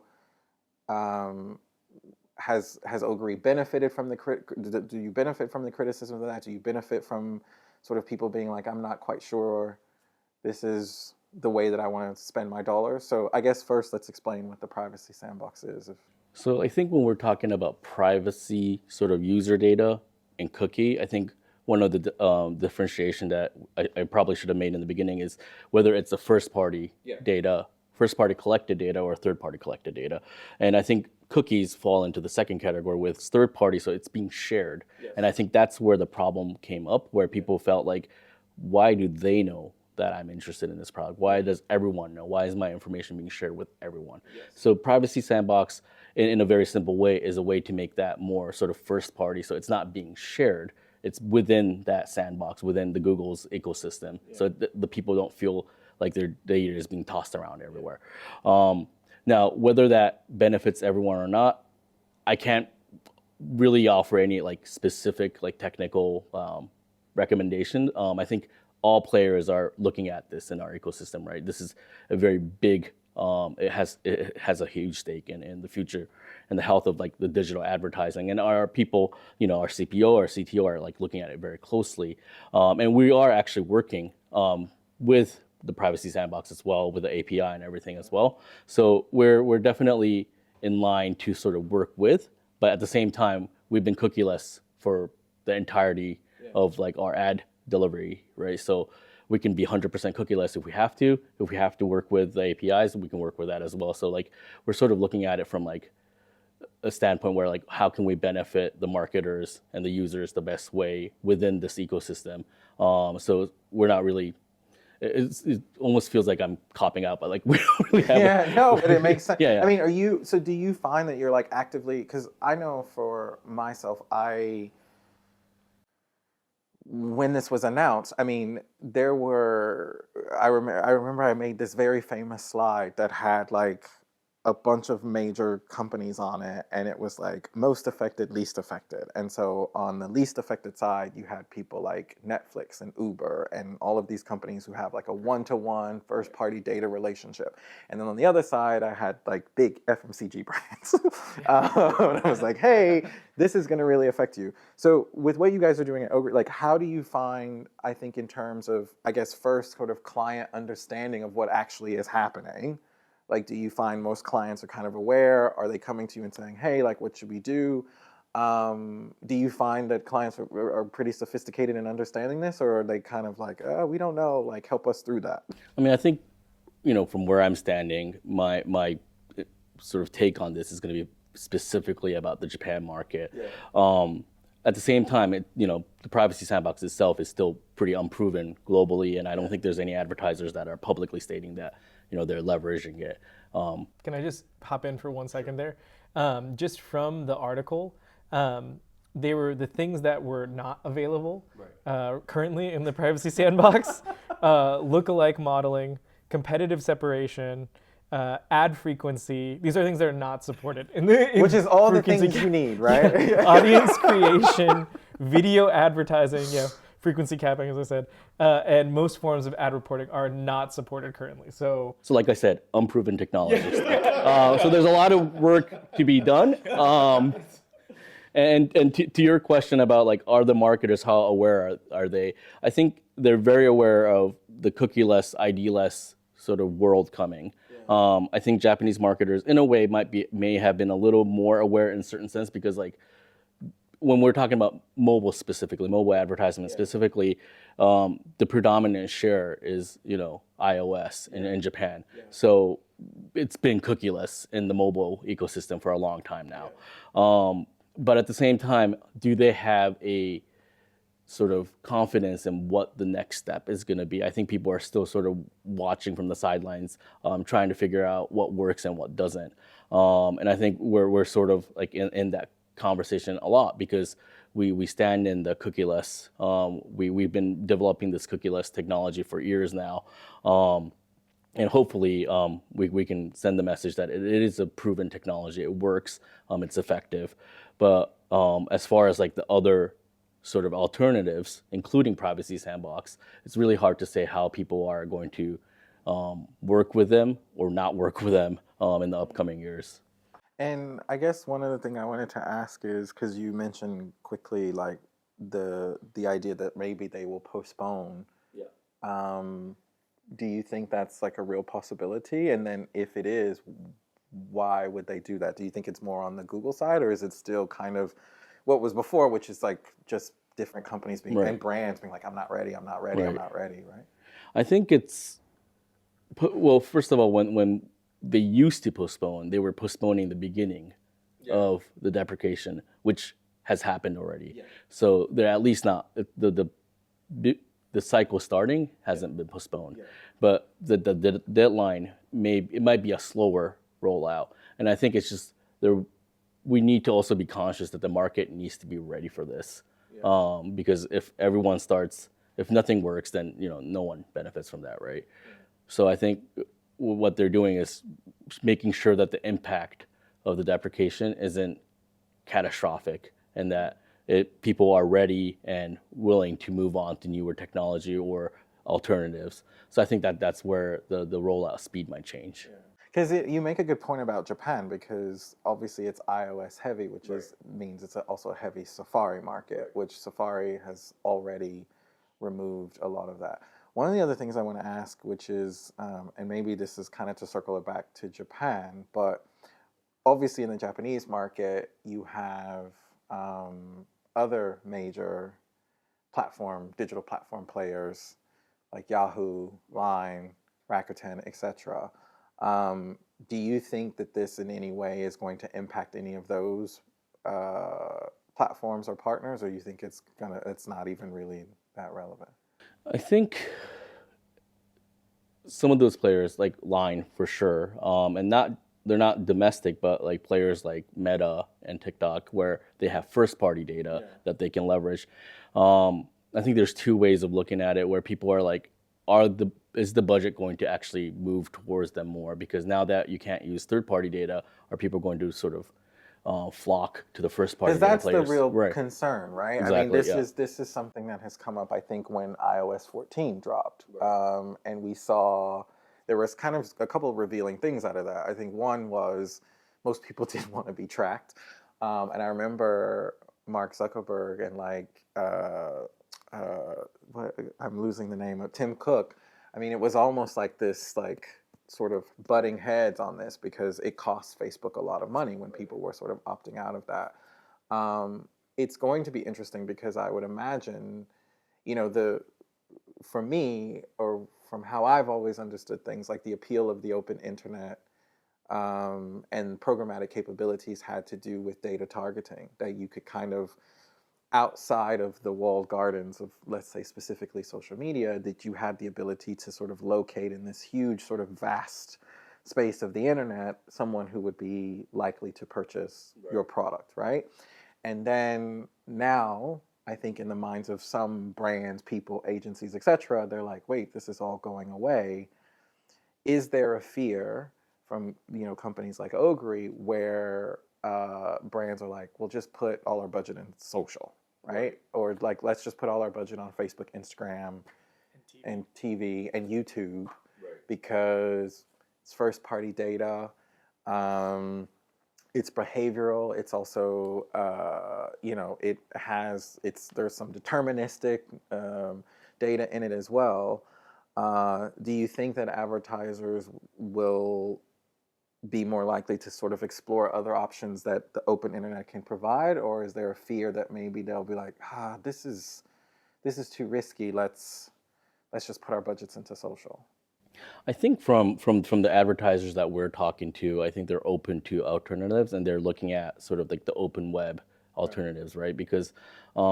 [SPEAKER 3] has Ogury benefited from do you benefit from the criticism of that? Do you benefit from sort of people being like, I'm not quite sure this is the way that I want to spend my dollars? So I guess first let's explain what the Privacy Sandbox is.
[SPEAKER 1] So I think when we're talking about privacy sort of user data and cookie, I think one of the differentiation that I probably should have made in the beginning is whether it's a first-party data, first-party collected data, or third-party collected data. And I think cookies fall into the second category with third-party, so it's being shared. And I think that's where the problem came up, where people felt like, why do they know that I'm interested in this product? Why does everyone know? Why is my information being shared with everyone? So Privacy Sandbox, in a very simple way, is a way to make that more sort of first-party, so it's not being shared. It's within that sandbox, within the Google's ecosystem, so the people don't feel like their data is being tossed around everywhere. Now, whether that benefits everyone or not, I can't really offer any like specific like technical recommendation. I think all players are looking at this in our ecosystem, right? This is a very big. It has a huge stake in the future and the health of like the digital advertising, and our people, our CPO, our CTO are like looking at it very closely, and we are actually working with the Privacy Sandbox as well, with the API and everything as well. So we're definitely in line to sort of work with, but at the same time, we've been cookieless for the entirety of like our ad delivery, right? So we can be 100% cookieless if we have to. If we have to work with the APIs, we can work with that as well. So like we're sort of looking at it from like a standpoint where like how can we benefit the marketers and the users the best way within this ecosystem. So we're not really. It almost feels like I'm copping out, but like we don't really have.
[SPEAKER 3] No, but it makes sense.
[SPEAKER 1] Yeah.
[SPEAKER 3] I mean, so do you find that you're like actively? Because I know for myself, when this was announced, I mean, I remember I made this very famous slide that had like a bunch of major companies on it, and it was like most affected, least affected. And so on the least affected side, you had people like Netflix and Uber and all of these companies who have like a one-to-one first-party data relationship. And then on the other side, I had like big FMCG brands. And I was like, hey, this is going to really affect you. So with what you guys are doing at Ogury, like how do you find, I think in terms of, I guess, first sort of client understanding of what actually is happening? Like, do you find most clients are kind of aware? Are they coming to you and saying, hey, like, what should we do? Do you find that clients are pretty sophisticated in understanding this, or are they kind of like, oh, we don't know, like, help us through that?
[SPEAKER 1] I mean, I think, from where I'm standing, my sort of take on this is going to be specifically about the Japan market. Yeah. At the same time, the Privacy Sandbox itself is still pretty unproven globally, and I don't think there's any advertisers that are publicly stating that they're leveraging it.
[SPEAKER 2] Can I just hop in for 1 second there? Just from the article, they were the things that were not available currently in the Privacy Sandbox: lookalike modeling, competitive separation, ad frequency. These are things that are not supported
[SPEAKER 3] which is all the things you need, right?
[SPEAKER 2] Audience creation, video advertising, frequency capping, as I said, and most forms of ad reporting are not supported currently. So
[SPEAKER 1] like I said, unproven technology. So there's a lot of work to be done. And to your question about like, are the marketers, how aware are they? I think they're very aware of the cookieless, ID-less sort of world coming. I think Japanese marketers, in a way, may have been a little more aware in a certain sense, because like when we're talking about mobile specifically, mobile advertisement specifically, the predominant share is iOS in Japan. Yeah. So it's been cookieless in the mobile ecosystem for a long time now. Yeah. But at the same time, do they have a sort of confidence in what the next step is going to be? I think people are still sort of watching from the sidelines, trying to figure out what works and what doesn't. And I think we're sort of like in that conversation a lot, because we stand in the cookieless. We've been developing this cookieless technology for years now. And hopefully we can send the message that it is a proven technology. It works. It's effective. But as far as like the other sort of alternatives, including Privacy Sandbox, it's really hard to say how people are going to work with them or not work with them in the upcoming years.
[SPEAKER 3] And I guess one other thing I wanted to ask is, because you mentioned quickly like the idea that maybe they will postpone. Yeah. Do you think that's like a real possibility? And then if it is, why would they do that? Do you think it's more on the Google side, or is it still kind of what was before, which is like just different companies being and brands being like, I'm not ready, I'm not ready, I'm not ready, right?
[SPEAKER 1] I think it's, well, first of all, when they used to postpone, they were postponing the beginning of the deprecation, which has happened already. Yeah. So they're at least not, the cycle starting hasn't been postponed, but the deadline might be a slower rollout. And I think it's just we need to also be conscious that the market needs to be ready for this, because if everyone starts, if nothing works, then no one benefits from that, right? Yeah. So I think what they're doing is making sure that the impact of the deprecation isn't catastrophic, and that people are ready and willing to move on to newer technology or alternatives. So I think that's where the rollout speed might change.
[SPEAKER 3] Because you make a good point about Japan, because obviously it's iOS heavy, which means it's also a heavy Safari market, which Safari has already removed a lot of that. One of the other things I want to ask, which is, and maybe this is kind of to circle it back to Japan, but obviously in the Japanese market, you have other major digital platform players like Yahoo, Line, Rakuten, etc. Do you think that this in any way is going to impact any of those platforms or partners, or you think it's not even really that relevant?
[SPEAKER 1] I think some of those players, like Line for sure, and they're not domestic, but like players like Meta and TikTok, where they have first-party data that they can leverage. I think there's two ways of looking at it, where people are like, is the budget going to actually move towards them more? Because now that you can't use third-party data, are people going to sort of flock to the first-party data
[SPEAKER 3] players? Because that's the real
[SPEAKER 1] Right.
[SPEAKER 3] concern, right?
[SPEAKER 1] Exactly,
[SPEAKER 3] I mean, this is something that has come up, I think, when iOS 14 dropped, and we saw there was kind of a couple of revealing things out of that. I think one was most people didn't want to be tracked, and I remember Mark Zuckerberg and I'm losing the name of Tim Cook. I mean, it was almost like this, like, sort of butting heads on this, because it costs Facebook a lot of money when people were sort of opting out of that. It's going to be interesting, because I would imagine, for me, or from how I've always understood things, like the appeal of the open internet and programmatic capabilities had to do with data targeting, that you could kind of, outside of the walled gardens of, let's say, specifically social media, that you had the ability to sort of locate in this huge sort of vast space of the internet someone who would be likely to purchase your product, right? And then now, I think in the minds of some brands, people, agencies, etc., they're like, wait, this is all going away. Is there a fear from companies like Ogury where brands are like, we'll just put all our budget in social, right? Or like, let's just put all our budget on Facebook, Instagram, and TV and YouTube, because it's first-party data. It's behavioral. It's also, there's some deterministic data in it as well. Do you think that advertisers will be more likely to sort of explore other options that the open internet can provide, or is there a fear that maybe they'll be like, this is too risky. Let's just put our budgets into social?
[SPEAKER 1] I think from the advertisers that we're talking to, I think they're open to alternatives, and they're looking at sort of like the open web alternatives, right? Because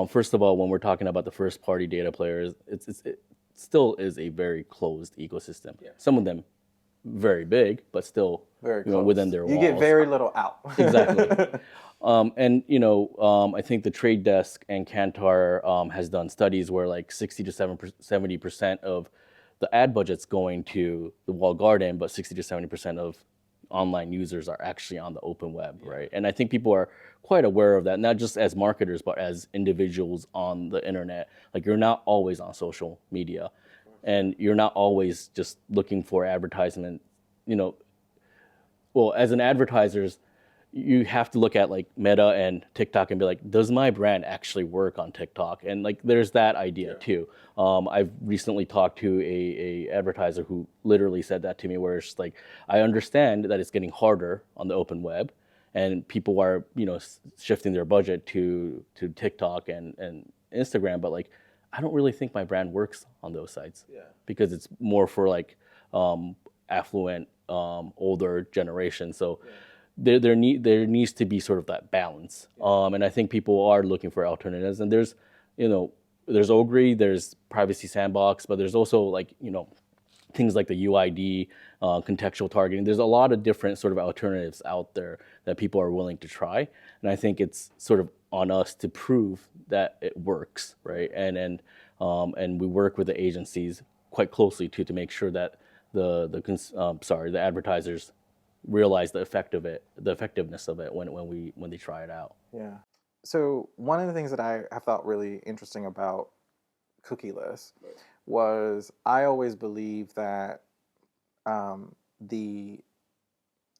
[SPEAKER 1] first of all, when we're talking about the first party data players, it still is a very closed ecosystem. Some of them very big, but still
[SPEAKER 3] very close.
[SPEAKER 1] Within their walls.
[SPEAKER 3] You get very little out.
[SPEAKER 1] Exactly. I think the Trade Desk and Kantar has done studies where like 60 to 70% of the ad budget's going to the walled garden, but 60 to 70% of online users are actually on the open web, right? And I think people are quite aware of that, not just as marketers, but as individuals on the internet. Like, you're not always on social media, and you're not always just looking for advertisement. Well, as an advertiser, you have to look at like Meta and TikTok and be like, does my brand actually work on TikTok? And like, there's that idea too. I've recently talked to a advertiser who literally said that to me, where it's like, I understand that it's getting harder on the open web, and people are shifting their budget to TikTok and Instagram, but like, I don't really think my brand works on those sites, because it's more for like affluent, older generation. So there needs to be sort of that balance. And I think people are looking for alternatives. And there's Ogury, there's Privacy Sandbox, but there's also like, things like the UID, contextual targeting. There's a lot of different sort of alternatives out there that people are willing to try. And I think it's sort of on us to prove that it works, right? And we work with the agencies quite closely to make sure that the advertisers realize the effectiveness of it when they try it out.
[SPEAKER 3] Yeah. So one of the things that I have thought really interesting about cookieless was I always believed that the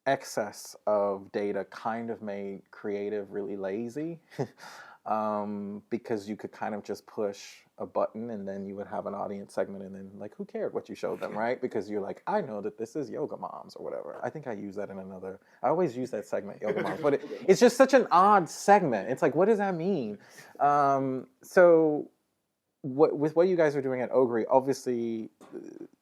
[SPEAKER 3] excess of data kind of made creative really lazy because you could kind of just push a button and then you would have an audience segment and then like who cared what you showed them, right? Because you're like, I know that this is yoga moms or whatever. I think I use that in another, I always use that segment, yoga moms, but it's just such an odd segment. It's like, what does that mean? So with what you guys are doing at Ogury, obviously,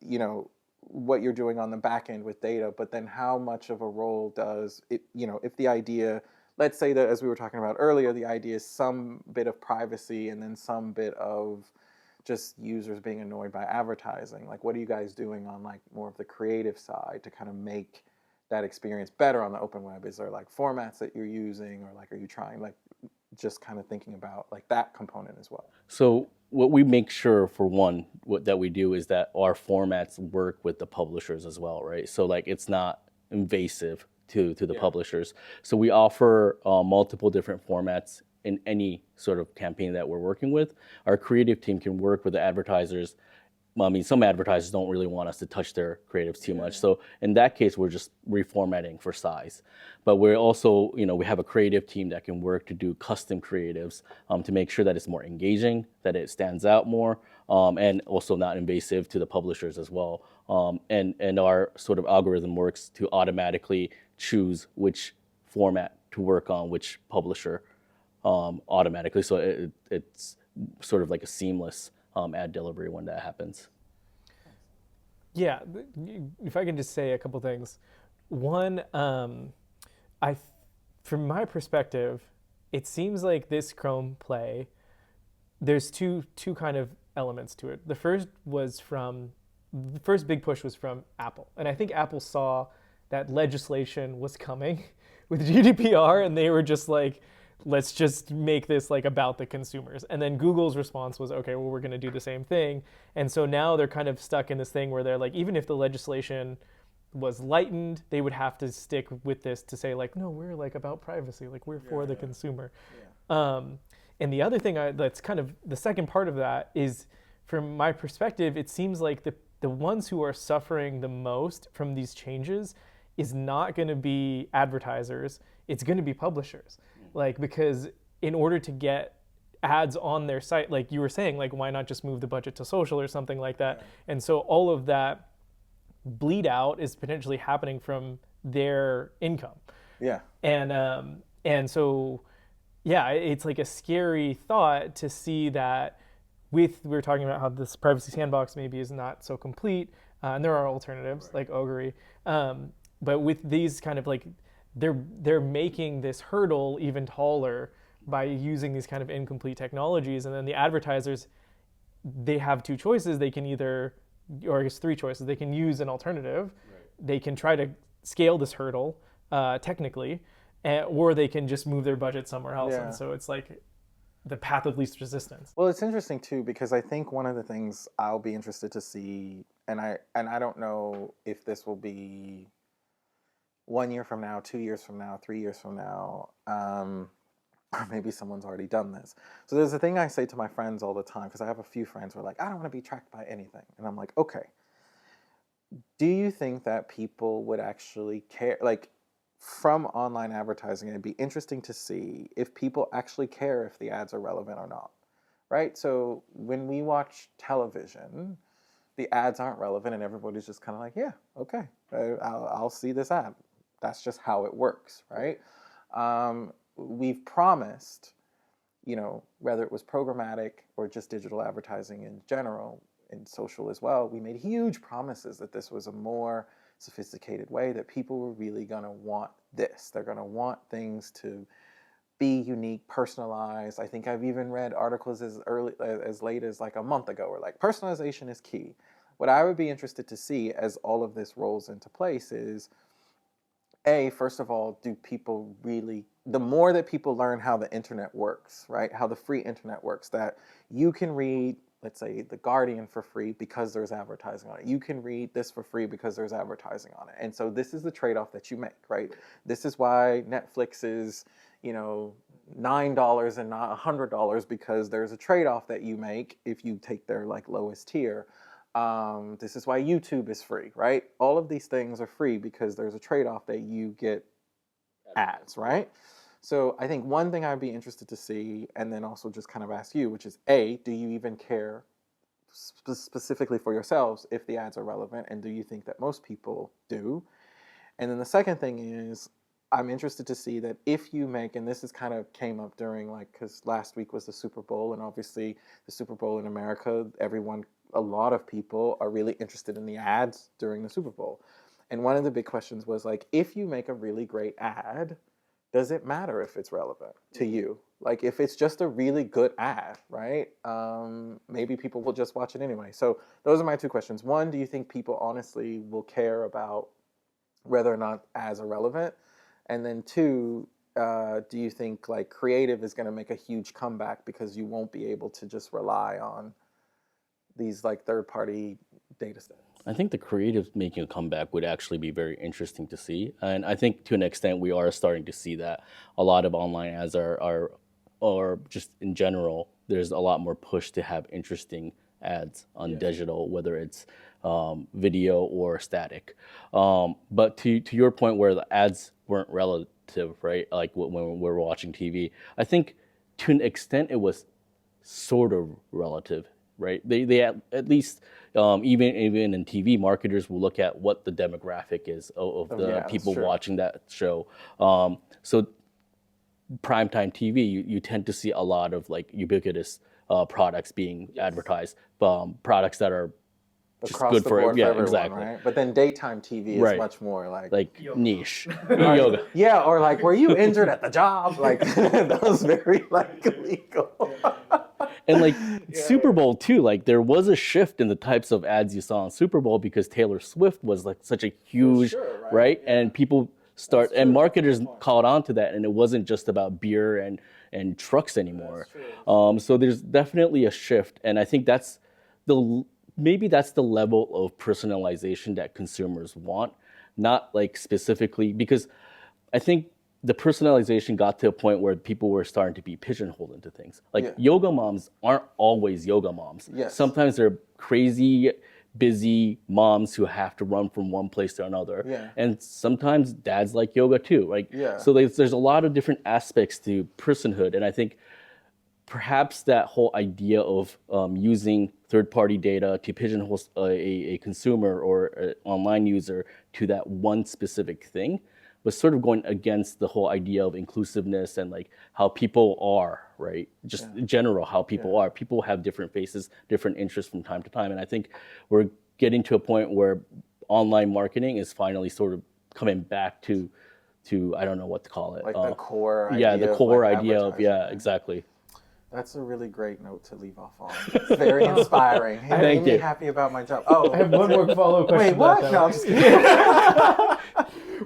[SPEAKER 3] you know, what you're doing on the back end with data, but then how much of a role does it, you know, if the idea, let's say that as we were talking about earlier, the idea is some bit of privacy and then some bit of just users being annoyed by advertising. Like, what are you guys doing on like more of the creative side to kind of make that experience better on the open web? Is there like formats that you're using, or like, are you trying like just kind of thinking about like that component as well?
[SPEAKER 1] So what we make sure, for one, what that we do is that our formats work with the publishers as well, right? So like it's not invasive to the publishers. So we offer multiple different formats in any sort of campaign that we're working with. Our creative team can work with the advertisers. I mean, some advertisers don't really want us to touch their creatives too much. So in that case, we're just reformatting for size. But we're also, you know, we have a creative team that can work to do custom creatives to make sure that it's more engaging, that it stands out more, and also not invasive to the publishers as well. And our sort of algorithm works to automatically choose which format to work on, which publisher automatically. So it's sort of like a seamless ad delivery when that happens.
[SPEAKER 2] Yeah, if I can just say a couple things. One, from my perspective, it seems like this Chrome play, there's two kind of elements to it. The first big push was from Apple, and I think Apple saw that legislation was coming with GDPR, and they were just like, let's just make this like about the consumers. And then Google's response was, okay, well, we're going to do the same thing. And so now they're kind of stuck in this thing where they're like, even if the legislation was lightened, they would have to stick with this to say like, no, we're like about privacy, like we're for the consumer. And the other thing that's kind of the second part of that is, from my perspective, it seems like the ones who are suffering the most from these changes is not going to be advertisers, it's going to be publishers. Like, because in order to get ads on their site, like you were saying, like why not just move the budget to social or something like that? And so all of that bleed out is potentially happening from their income. And so yeah, it's like a scary thought to see that. We were talking about how this Privacy Sandbox maybe is not so complete, and there are alternatives like Ogury, but with these kind of like, they're making this hurdle even taller by using these kind of incomplete technologies. And then the advertisers, they have two choices. They can either, or I guess three choices. They can use an alternative. They can try to scale this hurdle technically, or they can just move their budget somewhere else. And so it's like the path of least resistance.
[SPEAKER 3] Well, it's interesting too, because I think one of the things I'll be interested to see, and I don't know if this will be 1 year from now, 2 years from now, 3 years from now, or maybe someone's already done this. So there's a thing I say to my friends all the time, because I have a few friends who are like, I don't want to be tracked by anything. And I'm like, okay, do you think that people would actually care? Like, from online advertising, it'd be interesting to see if people actually care if the ads are relevant or not, right? So when we watch television, the ads aren't relevant and everybody's just kind of like, yeah, okay, I'll see this ad. That's just how it works, right? We've promised, you know, whether it was programmatic or just digital advertising in general, in social as well, we made huge promises that this was a more sophisticated way, that people were really going to want this. They're going to want things to be unique, personalized. I think I've even read articles as late as like a month ago where like personalization is key. What I would be interested to see as all of this rolls into place is, first of all, do people really, the more that people learn how the internet works, right? How the free internet works, that you can read let's say, The Guardian for free because there's advertising on it. You can read this for free because there's advertising on it. And so this is the trade-off that you make, right? This is why Netflix is, $9 and not $100 because there's a trade-off that you make if you take their like lowest tier. This is why YouTube is free, right? All of these things are free because there's a trade-off that you get ads, right? So I think one thing I'd be interested to see, and then also just kind of ask you, which is A, do you even care specifically for yourselves if the ads are relevant? And do you think that most people do? And then the second thing is, I'm interested to see that if you make, and this is kind of came up during because last week was the Super Bowl, and obviously the Super Bowl in America, a lot of people are really interested in the ads during the Super Bowl. And one of the big questions was if you make a really great ad, does it matter if it's relevant to you? Like if it's just a really good ad, right? Maybe people will just watch it anyway. So those are my two questions. One, do you think people honestly will care about whether or not ads are relevant? And then two, do you think creative is going to make a huge comeback because you won't be able to just rely on these third-party data sets?
[SPEAKER 1] I think the creative making a comeback would actually be very interesting to see. And I think to an extent we are starting to see that a lot of online ads are or just in general, there's a lot more push to have interesting ads on digital, whether it's video or static. But to your point where the ads weren't relative, right? Like when we're watching TV, I think to an extent it was sort of relative, right? They at least even in TV, marketers will look at what the demographic is of the people watching that show. So primetime TV, you tend to see a lot of ubiquitous products being advertised, products that are just
[SPEAKER 3] across
[SPEAKER 1] good
[SPEAKER 3] the
[SPEAKER 1] for
[SPEAKER 3] board
[SPEAKER 1] yeah,
[SPEAKER 3] for everyone,
[SPEAKER 1] exactly.
[SPEAKER 3] right? But then daytime TV is much more
[SPEAKER 1] niche yoga.
[SPEAKER 3] Yeah, or were you injured at the job? That was very illegal.
[SPEAKER 1] And Super Bowl too, there was a shift in the types of ads you saw on Super Bowl because Taylor Swift was such a huge, right? Yeah. And people and marketers caught on to that, and it wasn't just about beer and trucks anymore. So there's definitely a shift, and I think maybe that's the level of personalization that consumers want, not specifically, because I think the personalization got to a point where people were starting to be pigeonholed into things. Yoga moms aren't always yoga moms.
[SPEAKER 3] Yes.
[SPEAKER 1] Sometimes they're crazy, busy moms who have to run from one place to another.
[SPEAKER 3] Yeah.
[SPEAKER 1] And sometimes dads like yoga too.
[SPEAKER 3] Yeah.
[SPEAKER 1] So there's a lot of different aspects to personhood. And I think perhaps that whole idea of using third-party data to pigeonhole a consumer or an online user to that one specific thing was sort of going against the whole idea of inclusiveness and how people are, right? Just in general, how people are. People have different faces, different interests from time to time. And I think we're getting to a point where online marketing is finally sort of coming back to I don't know what to call it.
[SPEAKER 3] The core idea.
[SPEAKER 1] Yeah, the core
[SPEAKER 3] of
[SPEAKER 1] idea of,
[SPEAKER 3] advertising.
[SPEAKER 1] exactly.
[SPEAKER 3] That's a really great note to leave off on. It's very inspiring. Hey,
[SPEAKER 1] Thank
[SPEAKER 3] made
[SPEAKER 1] you.
[SPEAKER 3] me happy about my job. Oh,
[SPEAKER 2] I have one more follow-up question.
[SPEAKER 3] Wait, what?
[SPEAKER 2] about
[SPEAKER 3] No,
[SPEAKER 2] that.
[SPEAKER 3] I'm just kidding.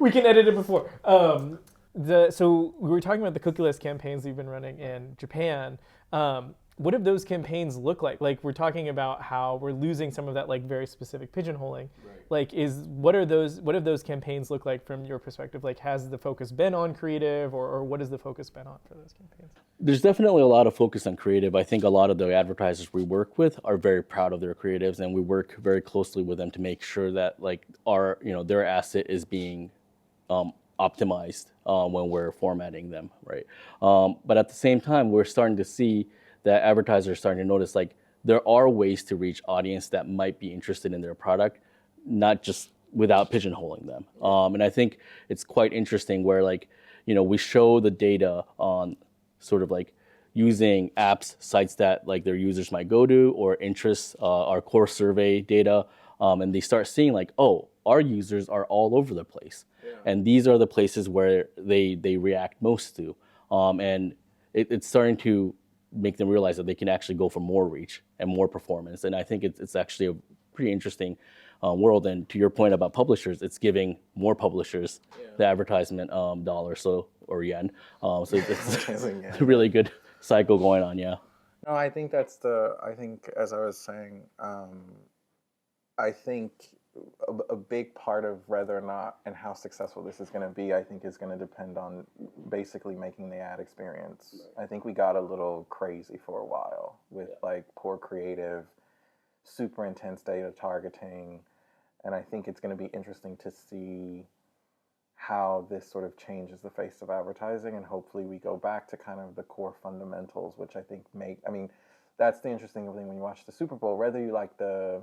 [SPEAKER 2] We can edit it before. So we were talking about the cookieless campaigns you've been running in Japan. What do those campaigns look like? We're talking about how we're losing some of that very specific pigeonholing. Right. What do those campaigns look like from your perspective? Has the focus been on creative, or what has the focus been on for those campaigns?
[SPEAKER 1] There's definitely a lot of focus on creative. I think a lot of the advertisers we work with are very proud of their creatives, and we work very closely with them to make sure that their asset is being optimized when we're formatting them, right? But at the same time, we're starting to see that advertisers are starting to notice there are ways to reach audience that might be interested in their product, not just without pigeonholing them. And I think it's quite interesting where we show the data on sort of using apps, sites that their users might go to, or interests, our core survey data, and they start seeing our users are all over the place. Yeah. And these are the places where they react most to. And it's starting to make them realize that they can actually go for more reach and more performance. And I think it's actually a pretty interesting world. And to your point about publishers, it's giving more publishers the advertisement dollars or yen. So it's a really good cycle going on, yeah.
[SPEAKER 3] No, I think I think, as I was saying, I think a big part of whether or not and how successful this is going to be, I think, is going to depend on basically making the ad experience. I think we got a little crazy for a while with like poor creative, super intense data targeting, and I think it's going to be interesting to see how this sort of changes the face of advertising, and hopefully we go back to kind of the core fundamentals, which I think that's the interesting thing when you watch the Super Bowl, whether you like the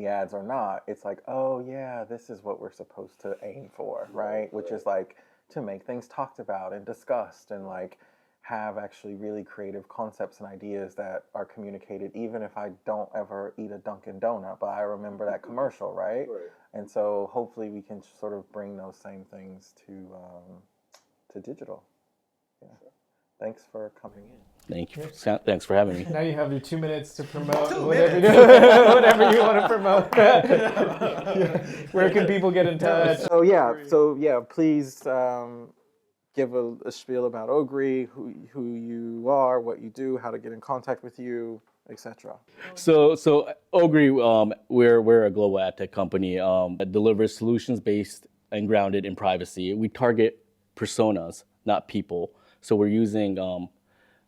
[SPEAKER 3] ads or not, it's like, oh yeah, this is what we're supposed to aim for, right? Which is like to make things talked about and discussed and like have actually really creative concepts and ideas that are communicated, even if I don't ever eat a Dunkin' Donut, but I remember that commercial, right? And so hopefully we can sort of bring those same things to digital. Yeah. Thanks for coming in.
[SPEAKER 1] Thank you. Thanks for having me.
[SPEAKER 2] Now you have your 2 minutes to promote whatever you want to promote. Where can people get in touch?
[SPEAKER 3] So yeah, please give a spiel about Ogury, who you are, what you do, how to get in contact with you, etc.
[SPEAKER 1] So Ogury, we're a global ad tech company that delivers solutions based and grounded in privacy. We target personas, not people. So we're using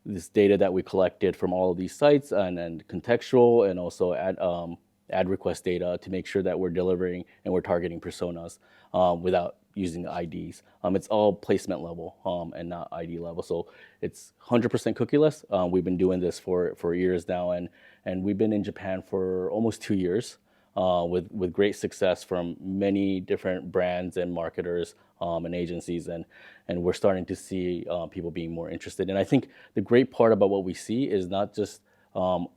[SPEAKER 1] this data that we collected from all of these sites and contextual and also ad request data to make sure that we're delivering and we're targeting personas without using the IDs. It's all placement level and not ID level. So it's 100% cookieless. We've been doing this for years now, and we've been in Japan for almost 2 years with great success from many different brands and marketers and agencies, and we're starting to see people being more interested. And I think the great part about what we see is not just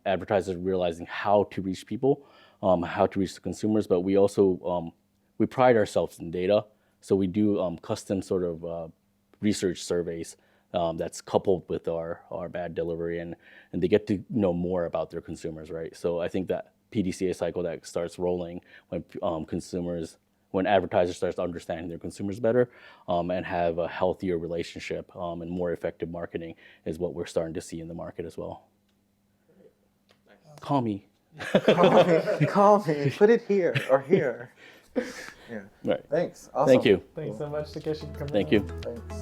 [SPEAKER 1] advertisers realizing how to reach people, how to reach the consumers, but we also we pride ourselves in data. So we do custom sort of research surveys that's coupled with our ad delivery, and they get to know more about their consumers, right? So I think that PDCA cycle that starts rolling when advertisers start understanding their consumers better and have a healthier relationship and more effective marketing is what we're starting to see in the market as well. Call me.
[SPEAKER 3] Call me. Put it here or here. Yeah.
[SPEAKER 1] Right.
[SPEAKER 3] Thanks. Awesome.
[SPEAKER 1] Thank you.
[SPEAKER 2] Thanks so much, Takeshi, for coming
[SPEAKER 1] Thank
[SPEAKER 2] on.
[SPEAKER 1] you.
[SPEAKER 3] Thanks.